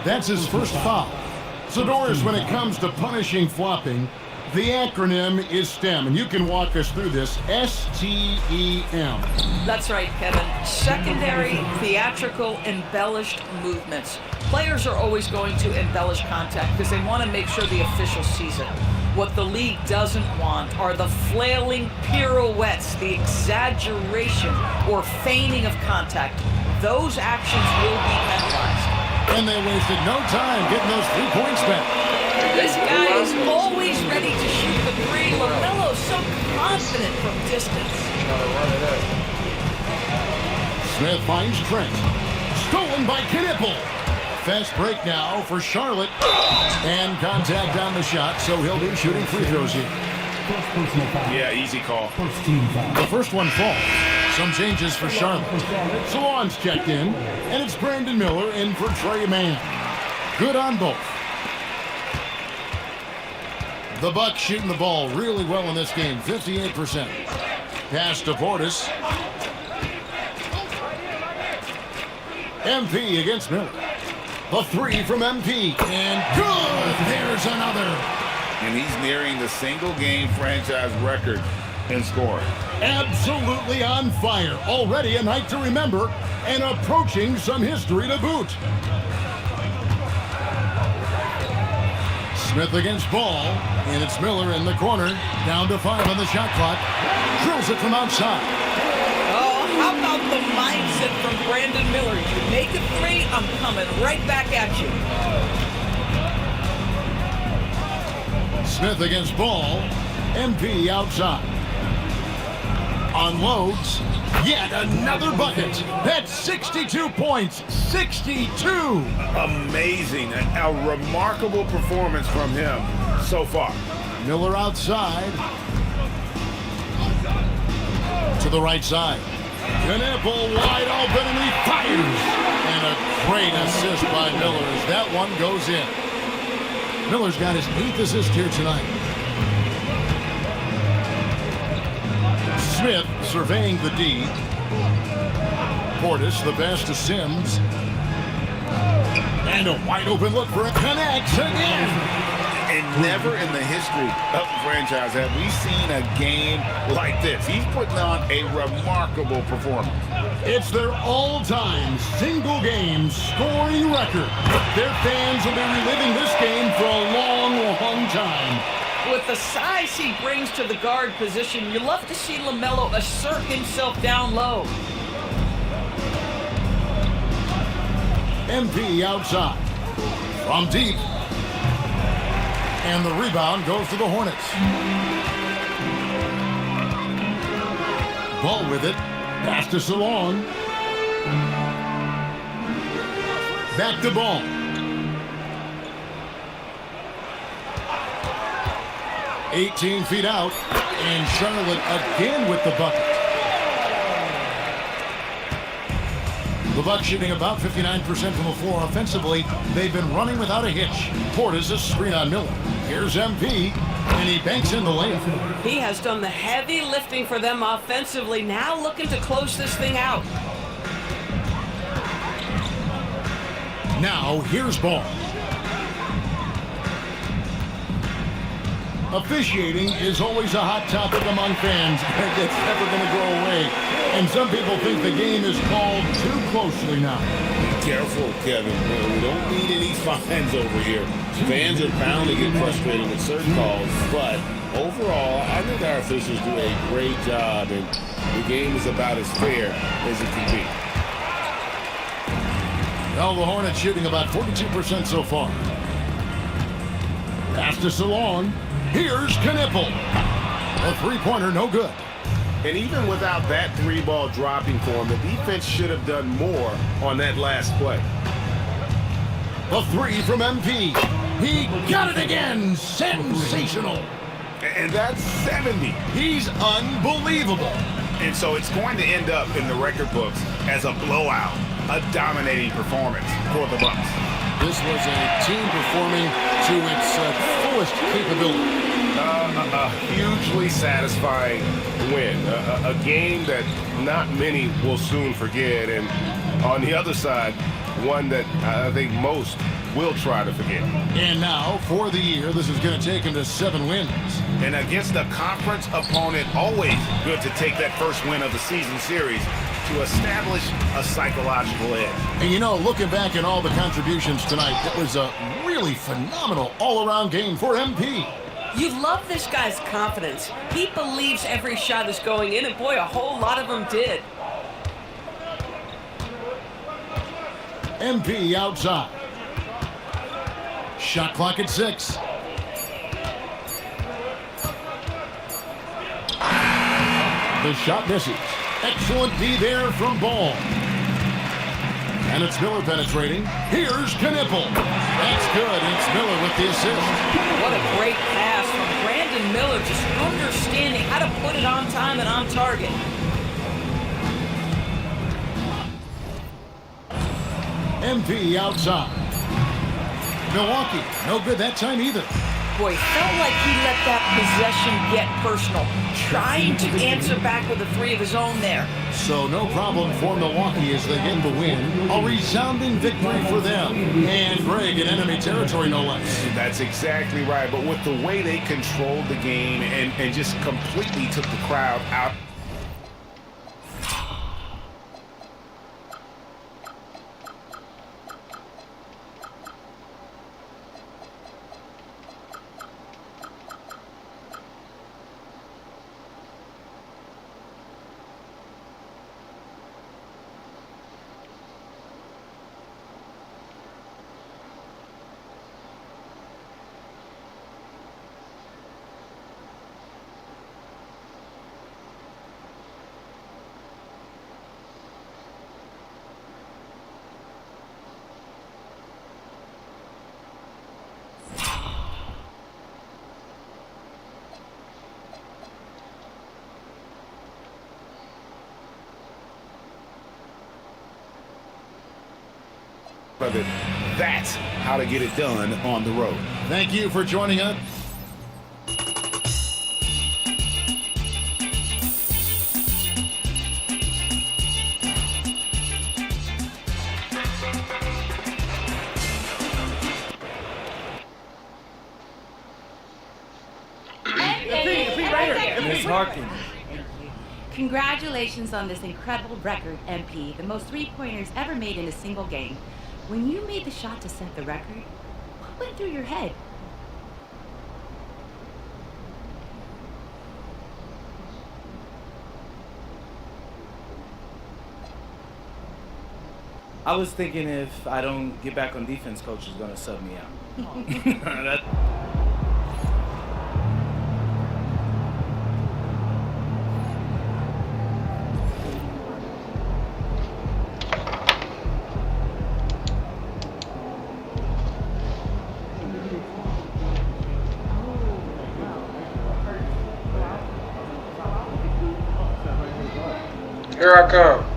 Speaker 11: That's his first foul. So, Doris, when it comes to punishing flopping, the acronym is STEM, and you can walk us through this. STEM.
Speaker 12: That's right, Kevin. Secondary, theatrical, embellished movements. Players are always going to embellish contact because they want to make sure the official sees it. What the league doesn't want are the flailing pirouettes, the exaggeration or feigning of contact. Those actions will be penalized.
Speaker 11: And they wasted no time getting those 3 points back.
Speaker 12: This guy is always ready to shoot the three. LaMelo's so confident from distance.
Speaker 11: Smith finds Trent. Stolen by Knippel. Fast break now for Charlotte. And contact on the shot, so he'll be shooting free throws here.
Speaker 14: Yeah, easy call.
Speaker 11: The first one falls. Some changes for Charlotte. Salon's checked in, and it's Brandon Miller in for Trey Mann. Good on both. The Bucks shooting the ball really well in this game, 58%. Pass to Portis. MP against Miller. The three from MP, and good! There's another.
Speaker 15: And he's nearing the single-game franchise record in scoring.
Speaker 11: Absolutely on fire. Already a night to remember, and approaching some history to boot. Smith against Ball, and it's Miller in the corner. Down to 5 on the shot clock. Drills it from outside.
Speaker 12: Oh, how about the mindset from Brandon Miller? You make a three, I'm coming right back at you.
Speaker 11: Smith against Ball. MP outside. Unloads. Yet another bucket. That's 62 points. 62.
Speaker 14: Amazing. A remarkable performance from him so far.
Speaker 11: Miller outside. To the right side. Knippel wide open and he fires. And a great assist by Miller as that one goes in. Miller's got his 8th assist here tonight. Smith surveying the D. Portis, the pass to Sims. And a wide open look for it. Connects again.
Speaker 15: And never in the history of the franchise have we seen a game like this. He's putting on a remarkable performance.
Speaker 11: It's their all-time single-game scoring record. Their fans will be reliving this game for a long, long time.
Speaker 12: With the size he brings to the guard position, you love to see LaMelo assert himself down low.
Speaker 11: MP outside. From deep. And the rebound goes to the Hornets. Ball with it. Pass to Salon. Back to Ball. "18 feet out, and Charlotte again with the bucket. The Bucks shooting about 59% from the floor offensively. They've been running without a hitch. Portis a screen on Miller. Here's MP, and he banks in the layup.
Speaker 12: He has done the heavy lifting for them offensively, now looking to close this thing out.
Speaker 11: Now, here's Ball. Officiating is always a hot topic among fans. It's never going to go away. And some people think the game is called too closely now.
Speaker 15: Be careful, Kevin. We don't need any fines over here. Fans are bound to get frustrated with certain calls, but overall, I think our officials do a great job, and the game is about as fair as it can be.
Speaker 11: Well, the Hornets shooting about 42% so far. Pass to Salon. Here's Knippel. A three-pointer, no good.
Speaker 14: And even without that three ball dropping for him, the defense should have done more on that last play.
Speaker 11: The three from MP. He got it again. Sensational.
Speaker 14: And that's 70.
Speaker 11: He's unbelievable.
Speaker 14: And so it's going to end up in the record books as a blowout. a dominating performance for the Bucks.
Speaker 11: This was a team performing to its fullest capability.
Speaker 14: A hugely satisfying win. A game that not many will soon forget. And on the other side, one that I think most will try to forget.
Speaker 11: And now, for the year, this is going to take him to 7 wins.
Speaker 14: And against a conference opponent, always good to take that first win of the season series to establish a psychological edge.
Speaker 11: And you know, looking back at all the contributions tonight, it was a really phenomenal all-around game for MP.
Speaker 12: You love this guy's confidence. He believes every shot is going in, and boy, a whole lot of them did.
Speaker 11: MP outside. Shot clock at 6. The shot misses. Excellent D there from Ball. And it's Miller penetrating. Here's Knipple. That's good. It's Miller with the assist.
Speaker 12: What a great pass from Brandon Miller, just understanding how to put it on time and on target.
Speaker 11: MP outside. Milwaukee, no good that time either.
Speaker 12: Boy, felt like he let that possession get personal, trying to answer back with a 3 of his own there.
Speaker 11: So no problem for Milwaukee as they get the win. A resounding victory for them. And Greg in enemy territory, no less.
Speaker 14: That's exactly right. But with the way they controlled the game and just completely took the crowd out. That's how to get it done on the road.
Speaker 11: Thank you for joining us.
Speaker 16: Miss Harkin.
Speaker 4: Congratulations on this incredible record, MP. The most 3-pointers ever made in a single game. When you made the shot to set the record, what went through your head?
Speaker 16: I was thinking if I don't get back on defense, coach is going to sub me out.
Speaker 6: Here I come.